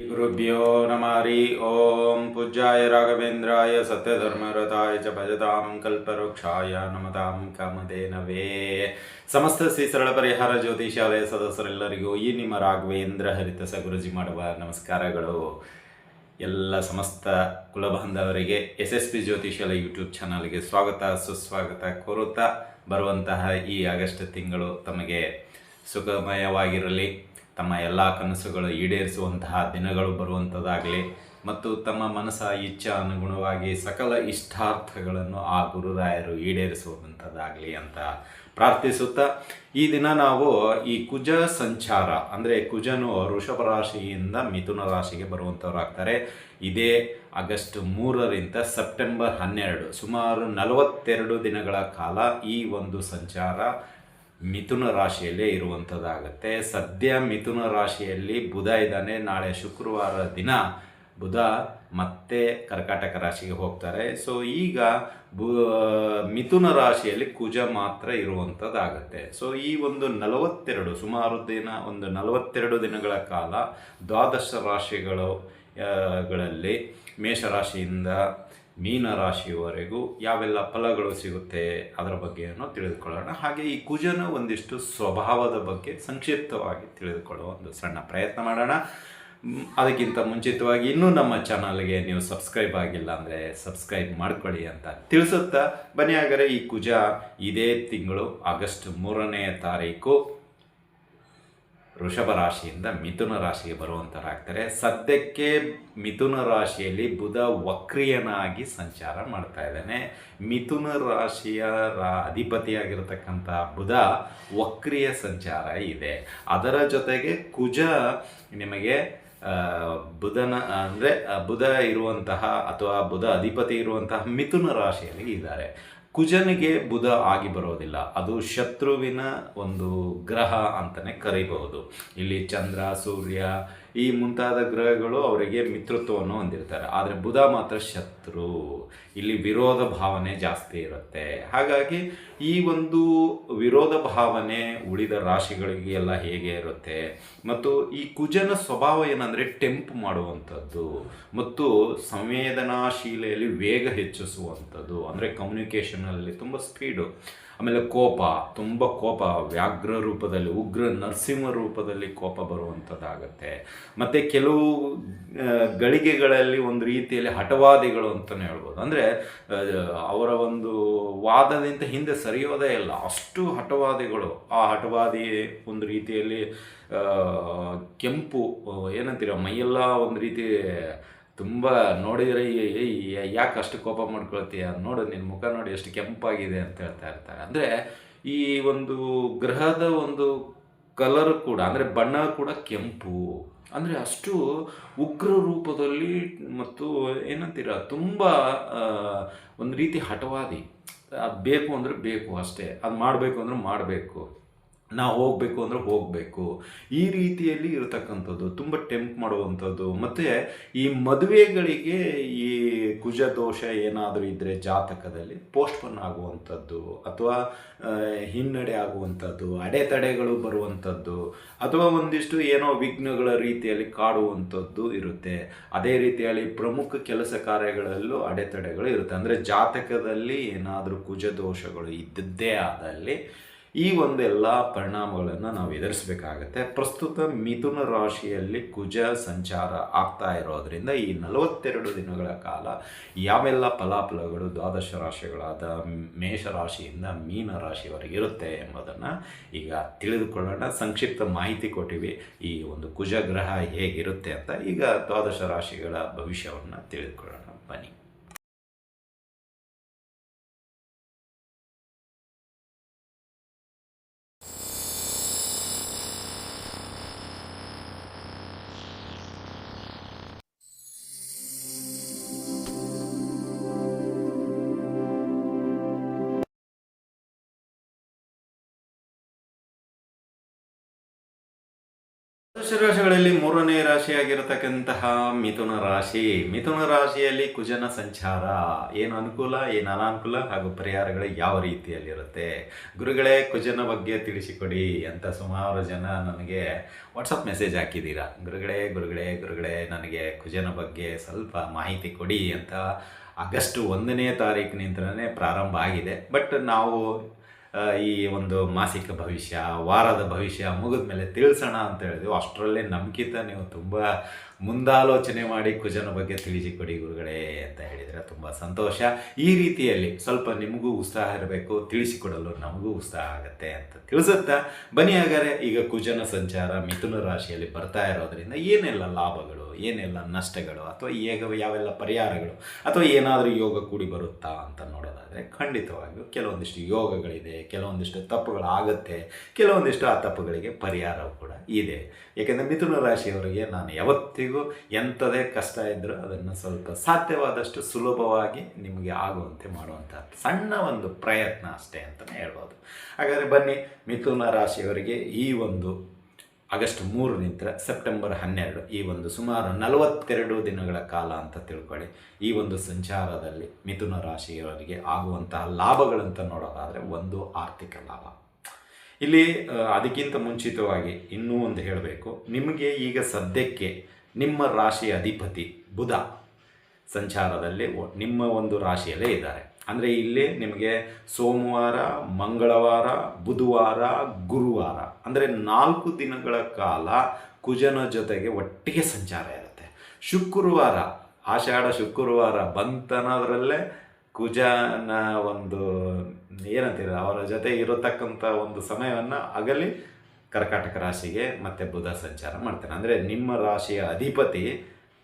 गुरुभ्यो नमः हरि ओम पूज्याय राघवेन्द्राय सत्यधर्मरताय च भजतां कल्पवृक्षाय नमतां ಕಾಮಧೇನವೇ. ಸಮಸ್ತ ಶ್ರೀ ಸರಳ ಪರಿಹಾರ ಜ್ಯೋತಿಷಾಲಯ ಸದಸ್ಯರೆಲ್ಲರಿಗೂ ಈ ನಿಮ್ಮ ರಾಘವೇಂದ್ರ ಹರಿತಸ ಗುರುಜಿ ಮಾಡುವ ನಮಸ್ಕಾರಗಳು. ಎಲ್ಲ ಸಮಸ್ತ ಕುಲಬಾಂಧವರಿಗೆ SSP ಜ್ಯೋತಿಷಾಲಯ ಯೂಟ್ಯೂಬ್ ಚಾನಲ್ಗೆ ಸ್ವಾಗತ ಸುಸ್ವಾಗತ ಕೋರುತ್ತಾ, ಬರುವಂತಹ ಈ ಆಗಸ್ಟ್ ತಿಂಗಳು ತಮಗೆ ಸುಖಮಯವಾಗಿರಲಿ, ತಮ್ಮ ಎಲ್ಲ ಕನಸುಗಳು ಈಡೇರಿಸುವಂತಹ ದಿನಗಳು ಬರುವಂಥದ್ದಾಗಲಿ ಮತ್ತು ತಮ್ಮ ಮನಸ್ಸ ಇಚ್ಛಾ ಅನುಗುಣವಾಗಿ ಸಕಲ ಇಷ್ಟಾರ್ಥಗಳನ್ನು ಆ ಗುರುರಾಯರು ಈಡೇರಿಸುವಂಥದ್ದಾಗಲಿ ಅಂತ ಪ್ರಾರ್ಥಿಸುತ್ತಾ, ಈ ದಿನ ನಾವು ಈ ಕುಜ ಸಂಚಾರ ಅಂದರೆ ಕುಜನು ವೃಷಭ ರಾಶಿಯಿಂದ ಮಿಥುನ ರಾಶಿಗೆ ಬರುವಂಥವ್ರಾಗ್ತಾರೆ. ಇದೇ ಆಗಸ್ಟ್ 3ರಿಂದ ಸೆಪ್ಟೆಂಬರ್ 12 ಸುಮಾರು 42 ದಿನಗಳ ಕಾಲ ಈ ಒಂದು ಸಂಚಾರ ಮಿಥುನ ರಾಶಿಯಲ್ಲೇ ಇರುವಂಥದ್ದಾಗತ್ತೆ. ಸದ್ಯ ಮಿಥುನ ರಾಶಿಯಲ್ಲಿ ಬುಧ ಇದ್ದಾನೆ. ನಾಳೆ ಶುಕ್ರವಾರ ದಿನ ಬುಧ ಮತ್ತೆ ಕರ್ಕಾಟಕ ರಾಶಿಗೆ ಹೋಗ್ತಾರೆ. ಸೊ ಈಗ ಮಿಥುನ ರಾಶಿಯಲ್ಲಿ ಕುಜ ಮಾತ್ರ ಇರುವಂಥದ್ದಾಗತ್ತೆ. ಸೊ ಈ ಒಂದು 42 ಸುಮಾರು ದಿನ, ಒಂದು 42 ದಿನಗಳ ಕಾಲ ದ್ವಾದಶ ರಾಶಿಗಳಲ್ಲಿ ಮೇಷರಾಶಿಯಿಂದ ಮೀನ ರಾಶಿಯವರೆಗೂ ಯಾವೆಲ್ಲ ಫಲಗಳು ಸಿಗುತ್ತೆ ಅದರ ಬಗ್ಗೆಯನ್ನು ತಿಳಿದುಕೊಳ್ಳೋಣ. ಹಾಗೆ ಈ ಕುಜನ ಒಂದಿಷ್ಟು ಸ್ವಭಾವದ ಬಗ್ಗೆ ಸಂಕ್ಷಿಪ್ತವಾಗಿ ತಿಳಿದುಕೊಳ್ಳುವ ಒಂದು ಸಣ್ಣ ಪ್ರಯತ್ನ ಮಾಡೋಣ. ಅದಕ್ಕಿಂತ ಮುಂಚಿತವಾಗಿ ಇನ್ನೂ ನಮ್ಮ ಚಾನಲ್ಗೆ ನೀವು ಸಬ್ಸ್ಕ್ರೈಬ್ ಆಗಿಲ್ಲ ಅಂದರೆ ಸಬ್ಸ್ಕ್ರೈಬ್ ಮಾಡ್ಕೊಳ್ಳಿ ಅಂತ ತಿಳಿಸುತ್ತಾ, ಬನ್ನಿ ಹಾಗಾದರೆ ಈ ಕುಜ ಇದೇ ತಿಂಗಳು ಆಗಸ್ಟ್ 3ನೇ ತಾರೀಕು ವೃಷಭ ರಾಶಿಯಿಂದ ಮಿಥುನ ರಾಶಿಗೆ ಬರುವಂಥರಾಗ್ತಾರೆ. ಸದ್ಯಕ್ಕೆ ಮಿಥುನ ರಾಶಿಯಲ್ಲಿ ಬುಧ ವಕ್ರಿಯನಾಗಿ ಸಂಚಾರ ಮಾಡ್ತಾ ಇದ್ದಾನೆ. ಮಿಥುನ ರಾಶಿಯ ಅಧಿಪತಿಯಾಗಿರ್ತಕ್ಕಂಥ ಬುಧ ವಕ್ರಿಯ ಸಂಚಾರ ಇದೆ. ಅದರ ಜೊತೆಗೆ ಕುಜ ನಿಮಗೆ ಬುಧನ ಅಂದರೆ ಬುಧ ಇರುವಂತಹ ಅಥವಾ ಬುಧ ಅಧಿಪತಿ ಇರುವಂತಹ ಮಿಥುನ ರಾಶಿಯಲ್ಲಿ ಇದ್ದಾರೆ. ಕುಜನಿಗೆ ಬುಧ ಆಗಿ ಬರೋದಿಲ್ಲ, ಅದು ಶತ್ರುವಿನ ಒಂದು ಗ್ರಹ ಅಂತಲೇ ಕರೀಬಹುದು. ಇಲ್ಲಿ ಚಂದ್ರ, ಸೂರ್ಯ ಈ ಮುಂತಾದ ಗ್ರಹಗಳು ಅವರಿಗೆ ಮಿತ್ರತ್ವವನ್ನು ಹೊಂದಿರ್ತಾರೆ. ಆದರೆ ಬುಧ ಮಾತ್ರ ಶತ್ರು, ಇಲ್ಲಿ ವಿರೋಧ ಭಾವನೆ ಜಾಸ್ತಿ ಇರುತ್ತೆ. ಹಾಗಾಗಿ ಈ ಒಂದು ವಿರೋಧ ಭಾವನೆ ಉಳಿದ ರಾಶಿಗಳಿಗೆ ಎಲ್ಲ ಹೇಗೆ ಇರುತ್ತೆ. ಮತ್ತು ಈ ಕುಜನ ಸ್ವಭಾವ ಏನಂದರೆ ಟೆಂಪ್ ಮಾಡುವಂಥದ್ದು ಮತ್ತು ಸಂವೇದನಾಶೀಲೆಯಲ್ಲಿ ವೇಗ ಹೆಚ್ಚಿಸುವಂಥದ್ದು, ಅಂದರೆ ಕಮ್ಯುನಿಕೇಷನಲ್ಲಿ ತುಂಬ ಸ್ಪೀಡು. ಆಮೇಲೆ ಕೋಪ, ತುಂಬ ಕೋಪ, ವ್ಯಾಘ್ರ ರೂಪದಲ್ಲಿ, ಉಗ್ರ ನರಸಿಂಹ ರೂಪದಲ್ಲಿ ಕೋಪ ಬರುವಂಥದ್ದಾಗತ್ತೆ. ಮತ್ತು ಕೆಲವು ಗಳಿಗೆಗಳಲ್ಲಿ ಒಂದು ರೀತಿಯಲ್ಲಿ ಹಠವಾದಿಗಳು ಅಂತಲೇ ಹೇಳ್ಬೋದು. ಅಂದರೆ ಅವರ ಒಂದು ವಾದದಿಂದ ಹಿಂದೆ ಸರಿಯೋದೇ ಇಲ್ಲ, ಅಷ್ಟು ಹಠವಾದಿಗಳು. ಆ ಹಠವಾದಿ ಒಂದು ರೀತಿಯಲ್ಲಿ ಕೆಂಪು ಏನಂತೀರ, ಮೈಯೆಲ್ಲ ಒಂದು ರೀತಿ ತುಂಬ ನೋಡಿದರೆ ಯಾಕೆ ಅಷ್ಟು ಕೋಪ ಮಾಡ್ಕೊಳ್ತೀಯ, ನೋಡು ನಿನ್ನ ಮುಖ ನೋಡಿ ಎಷ್ಟು ಕೆಂಪಾಗಿದೆ ಅಂತ ಹೇಳ್ತಾ ಇರ್ತಾರೆ. ಅಂದರೆ ಈ ಒಂದು ಗ್ರಹದ ಒಂದು ಕಲರ್ ಕೂಡ, ಅಂದರೆ ಬಣ್ಣ ಕೂಡ ಕೆಂಪು. ಅಂದರೆ ಅಷ್ಟು ಉಗ್ರ ರೂಪದಲ್ಲಿ ಮತ್ತು ಏನಂತೀರ ತುಂಬ ಒಂದು ರೀತಿ ಹಠವಾದಿ. ಅದು ಬೇಕು ಅಂದರೆ ಬೇಕು ಅಷ್ಟೇ, ಅದು ಮಾಡಬೇಕು ಅಂದರೆ ಮಾಡಬೇಕು, ನಾವು ಹೋಗಬೇಕು ಅಂದರೆ ಹೋಗಬೇಕು, ಈ ರೀತಿಯಲ್ಲಿ ಇರತಕ್ಕಂಥದ್ದು, ತುಂಬ ಟೆಂಪ್ ಮಾಡುವಂಥದ್ದು. ಮತ್ತು ಈ ಮದುವೆಗಳಿಗೆ ಈ ಕುಜ ದೋಷ ಏನಾದರೂ ಇದ್ದರೆ ಜಾತಕದಲ್ಲಿ ಪೋಸ್ಟ್ಪೋನ್ ಆಗುವಂಥದ್ದು ಅಥವಾ ಹಿನ್ನಡೆ ಆಗುವಂಥದ್ದು, ಅಡೆತಡೆಗಳು ಬರುವಂಥದ್ದು ಅಥವಾ ಒಂದಿಷ್ಟು ಏನೋ ವಿಘ್ನಗಳ ರೀತಿಯಲ್ಲಿ ಕಾಡುವಂಥದ್ದು ಇರುತ್ತೆ. ಅದೇ ರೀತಿಯಲ್ಲಿ ಪ್ರಮುಖ ಕೆಲಸ ಕಾರ್ಯಗಳಲ್ಲೂ ಅಡೆತಡೆಗಳು ಇರುತ್ತೆ. ಅಂದರೆ ಜಾತಕದಲ್ಲಿ ಏನಾದರೂ ಕುಜ ದೋಷಗಳು ಇದ್ದದ್ದೇ ಆದಲ್ಲಿ ಈ ಒಂದೆಲ್ಲ ಪರಿಣಾಮಗಳನ್ನು ನಾವು ಎದುರಿಸಬೇಕಾಗತ್ತೆ. ಪ್ರಸ್ತುತ ಮಿಥುನ ರಾಶಿಯಲ್ಲಿ ಕುಜ ಸಂಚಾರ ಆಗ್ತಾ ಇರೋದರಿಂದ ಈ 42 ದಿನಗಳ ಕಾಲ ಯಾವೆಲ್ಲ ಫಲಾಫಲಗಳು ದ್ವಾದಶ ರಾಶಿಗಳಾದ ಮೇಷರಾಶಿಯಿಂದ ಮೀನ ರಾಶಿಯವರೆಗೆ ಇರುತ್ತೆ ಎಂಬುದನ್ನು ಈಗ ತಿಳಿದುಕೊಳ್ಳೋಣ. ಸಂಕ್ಷಿಪ್ತ ಮಾಹಿತಿ ಕೊಟ್ಟಿವಿ ಈ ಒಂದು ಕುಜ ಗ್ರಹ ಹೇಗಿರುತ್ತೆ ಅಂತ. ಈಗ ದ್ವಾದಶ ರಾಶಿಗಳ ಭವಿಷ್ಯವನ್ನು ತಿಳಿದುಕೊಳ್ಳೋಣ, ಬನ್ನಿ. ರಾಶಿಗಳಲ್ಲಿ ಅದರಲ್ಲಿ ಮೂರನೇ ರಾಶಿಯಾಗಿರತಕ್ಕಂತಹ ಮಿಥುನ ರಾಶಿ. ಮಿಥುನ ರಾಶಿಯಲ್ಲಿ ಕುಜನ ಸಂಚಾರ ಏನು ಅನುಕೂಲ, ಏನು ಅನಾನುಕೂಲ ಹಾಗೂ ಪರಿಹಾರಗಳು ಯಾವ ರೀತಿಯಲ್ಲಿರುತ್ತೆ? ಗುರುಗಳೇ, ಕುಜನ ಬಗ್ಗೆ ತಿಳಿಸಿಕೊಡಿ ಅಂತ ಸುಮಾರು ಜನ ನನಗೆ ವಾಟ್ಸಪ್ ಮೆಸೇಜ್ ಹಾಕಿದ್ದೀರಾ. ಗುರುಗಳೇ ನನಗೆ ಕುಜನ ಬಗ್ಗೆ ಸ್ವಲ್ಪ ಮಾಹಿತಿ ಕೊಡಿ ಅಂತ. ಆಗಸ್ಟ್ 1ನೇ ತಾರೀಕಿನಿಂದಲೇ ಪ್ರಾರಂಭ ಆಗಿದೆ. ಬಟ್ ನಾವು ಈ ಒಂದು ಮಾಸಿಕ ಭವಿಷ್ಯ, ವಾರದ ಭವಿಷ್ಯ ಮುಗಿದ ಮೇಲೆ ತಿಳಿಸೋಣ ಅಂತ ಹೇಳಿದ್ವಿ. ಅಷ್ಟರಲ್ಲೇ ನಮ್ಗಿಂತ ನೀವು ತುಂಬ ಮುಂದಾಲೋಚನೆ ಮಾಡಿ ಕುಜನ ಬಗ್ಗೆ ತಿಳಿಸಿಕೊಡಿ ಗುರುಗಳೇ ಅಂತ ಹೇಳಿದರೆ ತುಂಬ ಸಂತೋಷ. ಈ ರೀತಿಯಲ್ಲಿ ಸ್ವಲ್ಪ ನಿಮಗೂ ಉತ್ಸಾಹ ಇರಬೇಕು, ತಿಳಿಸಿಕೊಡಲು ನಮಗೂ ಉತ್ಸಾಹ ಆಗುತ್ತೆ ಅಂತ ತಿಳಿಸುತ್ತಾ ಬನ್ನಿ. ಹಾಗಾದರೆ ಈಗ ಕುಜನ ಸಂಚಾರ ಮಿಥುನ ರಾಶಿಯಲ್ಲಿ ಬರ್ತಾ ಇರೋದ್ರಿಂದ ಏನೆಲ್ಲ ಲಾಭಗಳು, ಏನೆಲ್ಲ ನಷ್ಟಗಳು, ಅಥವಾ ಯಾವೆಲ್ಲ ಪರಿಹಾರಗಳು, ಅಥವಾ ಏನಾದರೂ ಯೋಗ ಕೂಡಿ ಬರುತ್ತಾ ಅಂತ ನೋಡೋದಾದರೆ ಖಂಡಿತವಾಗಿಯೂ ಕೆಲವೊಂದಿಷ್ಟು ಯೋಗಗಳಿದೆ, ಕೆಲವೊಂದಿಷ್ಟು ತಪ್ಪುಗಳಾಗುತ್ತೆ, ಕೆಲವೊಂದಿಷ್ಟು ಆ ತಪ್ಪುಗಳಿಗೆ ಪರಿಹಾರವೂ ಕೂಡ ಇದೆ. ಏಕೆಂದರೆ ಮಿಥುನ ರಾಶಿಯವರಿಗೆ ನಾನು ಯಾವತ್ತಿಗೂ ಎಂಥದೇ ಕಷ್ಟ ಇದ್ದರೂ ಅದನ್ನು ಸ್ವಲ್ಪ ಸಾಧ್ಯವಾದಷ್ಟು ಸುಲಭವಾಗಿ ನಿಮಗೆ ಆಗುವಂತೆ ಮಾಡುವಂಥ ಸಣ್ಣ ಒಂದು ಪ್ರಯತ್ನ ಅಷ್ಟೇ ಅಂತಲೇ ಹೇಳ್ಬೋದು. ಹಾಗಾದರೆ ಬನ್ನಿ, ಮಿಥುನ ರಾಶಿಯವರಿಗೆ ಈ ಒಂದು ಆಗಸ್ಟ್ 3ರಿಂದ ಸೆಪ್ಟೆಂಬರ್ 12 ಈ ಒಂದು ಸುಮಾರು 42 ದಿನಗಳ ಕಾಲ ಅಂತ ತಿಳ್ಕೊಳ್ಳಿ. ಈ ಒಂದು ಸಂಚಾರದಲ್ಲಿ ಮಿಥುನ ರಾಶಿಯವರಿಗೆ ಆಗುವಂತಹ ಲಾಭಗಳಂತ ನೋಡೋದಾದರೆ, ಒಂದು ಆರ್ಥಿಕ ಲಾಭ. ಇಲ್ಲಿ ಅದಕ್ಕಿಂತ ಮುಂಚಿತವಾಗಿ ಇನ್ನೂ ಒಂದು ಹೇಳಬೇಕು. ನಿಮಗೆ ಈಗ ಸದ್ಯಕ್ಕೆ ನಿಮ್ಮ ರಾಶಿಯ ಅಧಿಪತಿ ಬುಧ ಸಂಚಾರದಲ್ಲಿ ನಿಮ್ಮ ಒಂದು ರಾಶಿಯಲ್ಲೇ ಇದ್ದಾರೆ. ಅಂದರೆ ಇಲ್ಲಿ ನಿಮಗೆ ಸೋಮವಾರ, ಮಂಗಳವಾರ, ಬುಧವಾರ, ಗುರುವಾರ ಅಂದರೆ 4 ದಿನಗಳ ಕಾಲ ಕುಜನ ಜೊತೆಗೆ ಒಟ್ಟಿಗೆ ಸಂಚಾರ ಇರುತ್ತೆ. ಶುಕ್ರವಾರ, ಆಷಾಢ ಶುಕ್ರವಾರ ಬಂತನೋದ್ರಲ್ಲೇ ಕುಜನ ಒಂದು ಏನಂತೀರ ಅವರ ಜೊತೆ ಇರತಕ್ಕಂಥ ಒಂದು ಸಮಯವನ್ನು ಅಗಲಿ ಕರ್ಕಾಟಕ ರಾಶಿಗೆ ಮತ್ತು ಬುಧ ಸಂಚಾರ ಮಾಡ್ತಾನೆ. ಅಂದರೆ ನಿಮ್ಮ ರಾಶಿಯ ಅಧಿಪತಿ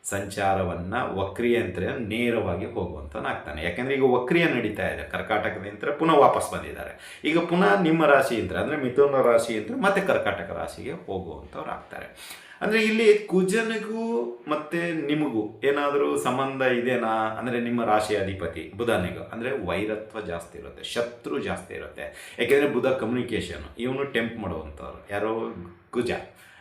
ಸಂಚಾರವನ್ನು ವಕ್ರಿಯಂತ್ರ ನೇರವಾಗಿ ಹೋಗುವಂತನಾಗ್ತಾನೆ. ಯಾಕೆಂದರೆ ಈಗ ವಕ್ರಿಯ ನಡೀತಾ ಇದೆ, ಕರ್ಕಾಟಕದಿಂದ ಪುನಃ ವಾಪಸ್ ಬಂದಿದ್ದಾರೆ. ಈಗ ಪುನಃ ನಿಮ್ಮ ರಾಶಿಯಿಂದ ಅಂದರೆ ಮಿಥುನ ರಾಶಿಯಿಂದ ಮತ್ತೆ ಕರ್ಕಾಟಕ ರಾಶಿಗೆ ಹೋಗುವಂಥವ್ರು ಆಗ್ತಾರೆ. ಅಂದರೆ ಇಲ್ಲಿ ಕುಜನಿಗೂ ಮತ್ತು ನಿಮಗೂ ಏನಾದರೂ ಸಂಬಂಧ ಇದೆನಾ ಅಂದರೆ ನಿಮ್ಮ ರಾಶಿಯ ಅಧಿಪತಿ ಬುಧನಿಗೂ ಅಂದರೆ ವೈರತ್ವ ಜಾಸ್ತಿ ಇರುತ್ತೆ, ಶತ್ರು ಜಾಸ್ತಿ ಇರುತ್ತೆ. ಯಾಕೆಂದರೆ ಬುಧ ಕಮ್ಯುನಿಕೇಷನ್, ಇವನು ಟೆಂಪ್ ಮಾಡುವಂಥವ್ರು ಯಾರೋ ಕುಜ.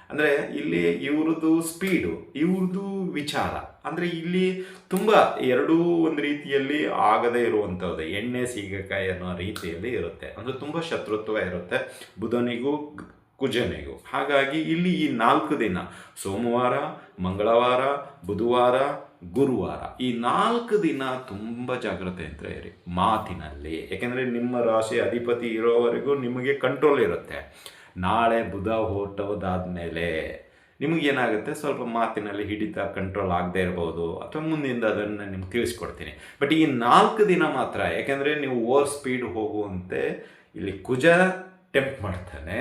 ಅಂದರೆ ಇಲ್ಲಿ ಇವ್ರದ್ದು ಸ್ಪೀಡು, ಇವ್ರದ್ದು ವಿಚಾರ, ಅಂದರೆ ಇಲ್ಲಿ ತುಂಬ ಎರಡೂ ಒಂದು ರೀತಿಯಲ್ಲಿ ಆಗದೇ ಇರುವಂಥದ್ದು, ಎಣ್ಣೆ ಸೀಗೆಕಾಯಿ ಅನ್ನೋ ರೀತಿಯಲ್ಲಿ ಇರುತ್ತೆ. ಅಂದರೆ ತುಂಬ ಶತ್ರುತ್ವ ಇರುತ್ತೆ ಬುಧನಿಗೂ ಕುಜನಿಗೂ. ಹಾಗಾಗಿ ಇಲ್ಲಿ ಈ 4 ದಿನ ಸೋಮವಾರ, ಮಂಗಳವಾರ, ಬುಧವಾರ, ಗುರುವಾರ ಈ 4 ದಿನ ತುಂಬ ಜಾಗ್ರತೆಯಿಂದ ಇರಿ ಮಾತಿನಲ್ಲಿ. ಯಾಕೆಂದರೆ ನಿಮ್ಮ ರಾಶಿ ಅಧಿಪತಿ ಇರೋವರೆಗೂ ನಿಮಗೆ ಕಂಟ್ರೋಲ್ ಇರುತ್ತೆ. ನಾಳೆ ಬುಧ ಹೊರಟೋದಾದ್ಮೇಲೆ ನಿಮಗೇನಾಗುತ್ತೆ, ಸ್ವಲ್ಪ ಮಾತಿನಲ್ಲಿ ಹಿಡಿತ ಕಂಟ್ರೋಲ್ ಆಗದೆ ಇರ್ಬೋದು, ಅಥವಾ ಮುಂದಿಂದ ಅದನ್ನು ನಿಮ್ಗೆ ತಿಳಿಸ್ಕೊಡ್ತೀನಿ. ಬಟ್ ಈ 4 ದಿನ ಮಾತ್ರ, ಯಾಕೆಂದರೆ ನೀವು ಓವರ್ ಸ್ಪೀಡ್ ಹೋಗುವಂತೆ ಇಲ್ಲಿ ಕುಜ ಟೆಂಪ್ಟ್ ಮಾಡ್ತಾನೆ.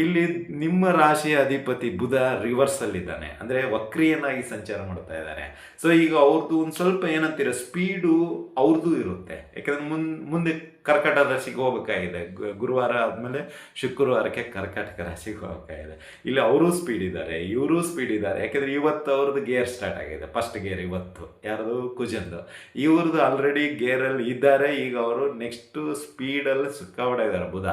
ಇಲ್ಲಿ ನಿಮ್ಮ ರಾಶಿಯ ಅಧಿಪತಿ ಬುಧ ರಿವರ್ಸಲ್ಲಿದ್ದಾನೆ, ಅಂದರೆ ವಕ್ರಿಯನಾಗಿ ಸಂಚಾರ ಮಾಡ್ತಾ ಇದ್ದಾನೆ. ಸೊ ಈಗ ಅವ್ರದ್ದು ಒಂದು ಸ್ವಲ್ಪ ಏನಂತೀರ ಸ್ಪೀಡು ಅವ್ರದ್ದು ಇರುತ್ತೆ. ಯಾಕೆಂದರೆ ಮುಂದೆ ಕರ್ಕಾಟಕ ರಾಶಿಗೆ ಹೋಗಬೇಕಾಗಿದೆ, ಗುರುವಾರ ಆದಮೇಲೆ ಶುಕ್ರವಾರಕ್ಕೆ ಕರ್ಕಾಟಕ ರಾಶಿಗೆ ಹೋಗಬೇಕಾಗಿದೆ. ಇಲ್ಲಿ ಅವರೂ ಸ್ಪೀಡ್ ಇದ್ದಾರೆ, ಇವರೂ ಸ್ಪೀಡ್ ಇದ್ದಾರೆ. ಯಾಕೆಂದರೆ ಇವತ್ತು ಅವ್ರದ್ದು ಗೇರ್ ಸ್ಟಾರ್ಟ್ ಆಗಿದೆ, ಫಸ್ಟ್ ಗೇರ್ ಇವತ್ತು ಯಾರ್ದು ಕುಜಂದು. ಇವ್ರದ್ದು ಆಲ್ರೆಡಿ ಗೇರಲ್ಲಿ ಇದ್ದಾರೆ. ಈಗ ಅವರು ನೆಕ್ಸ್ಟು ಸ್ಪೀಡಲ್ಲಿ ಸಿಕ್ಕಾಬಿಟ್ಟಿದ್ದಾರೆ ಬುಧ.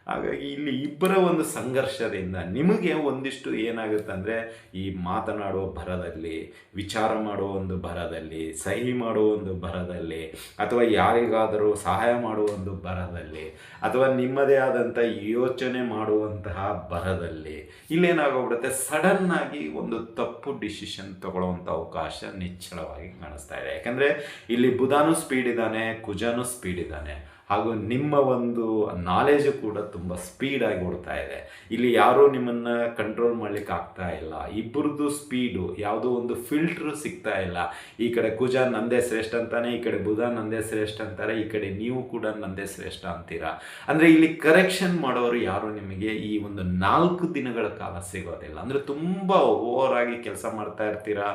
ಹಾಗಾಗಿ ಇಲ್ಲಿ ಇಬ್ಬರ ಒಂದು ಸಂಘರ್ಷದಿಂದ ನಿಮಗೆ ಒಂದಿಷ್ಟು ಏನಾಗುತ್ತೆ ಅಂದರೆ, ಈ ಮಾತನಾಡುವ ಭರದಲ್ಲಿ, ವಿಚಾರ ಮಾಡುವ ಒಂದು ಭರದಲ್ಲಿ, ಸಹಿ ಮಾಡುವ ಒಂದು ಭರದಲ್ಲಿ, ಅಥವಾ ಯಾರಿಗಾದರೂ ಸಹಾಯ ಮಾಡುವ ಒಂದು ಭರದಲ್ಲಿ, ಅಥವಾ ನಿಮ್ಮದೇ ಆದಂಥ ಯೋಚನೆ ಮಾಡುವಂತಹ ಭರದಲ್ಲಿ ಇಲ್ಲೇನಾಗೋಗ್ಬಿಡುತ್ತೆ, ಸಡನ್ನಾಗಿ ಒಂದು ತಪ್ಪು ಡಿಸಿಷನ್ ತಗೊಳ್ಳುವಂಥ ಅವಕಾಶ ನಿಚ್ಚಳವಾಗಿ ಕಾಣಿಸ್ತಾ ಇದೆ. ಯಾಕಂದರೆ ಇಲ್ಲಿ ಬುಧನೂ ಸ್ಪೀಡ್ ಇದ್ದಾನೆ, ಕುಜನೂ ಸ್ಪೀಡ್ ಇದ್ದಾನೆ, ಹಾಗೂ ನಿಮ್ಮ ಒಂದು ನಾಲೆಜು ಕೂಡ ತುಂಬ ಸ್ಪೀಡಾಗಿ ಓಡ್ತಾ ಇದೆ. ಇಲ್ಲಿ ಯಾರೂ ನಿಮ್ಮನ್ನು ಕಂಟ್ರೋಲ್ ಮಾಡಲಿಕ್ಕೆ ಆಗ್ತಾ ಇಲ್ಲ. ಇಬ್ಬರದ್ದು ಸ್ಪೀಡು, ಯಾವುದೋ ಒಂದು ಫಿಲ್ಟ್ರು ಸಿಗ್ತಾ ಇಲ್ಲ. ಈ ಕಡೆ ಕುಜ ನಂದೇ ಶ್ರೇಷ್ಠ ಅಂತಾನೆ, ಈ ಕಡೆ ಬುಧ ನಂದೇ ಶ್ರೇಷ್ಠ ಅಂತಾರೆ, ಈ ಕಡೆ ನೀವು ಕೂಡ ನಂದೇ ಶ್ರೇಷ್ಠ ಅಂತೀರಾ. ಅಂದರೆ ಇಲ್ಲಿ ಕರೆಕ್ಷನ್ ಮಾಡೋರು ಯಾರು ನಿಮಗೆ ಈ ಒಂದು 4 ದಿನಗಳ ಕಾಲ ಸಿಗೋದಿಲ್ಲ. ಅಂದರೆ ತುಂಬ ಓವರಾಗಿ ಕೆಲಸ ಮಾಡ್ತಾ ಇರ್ತೀರಾ,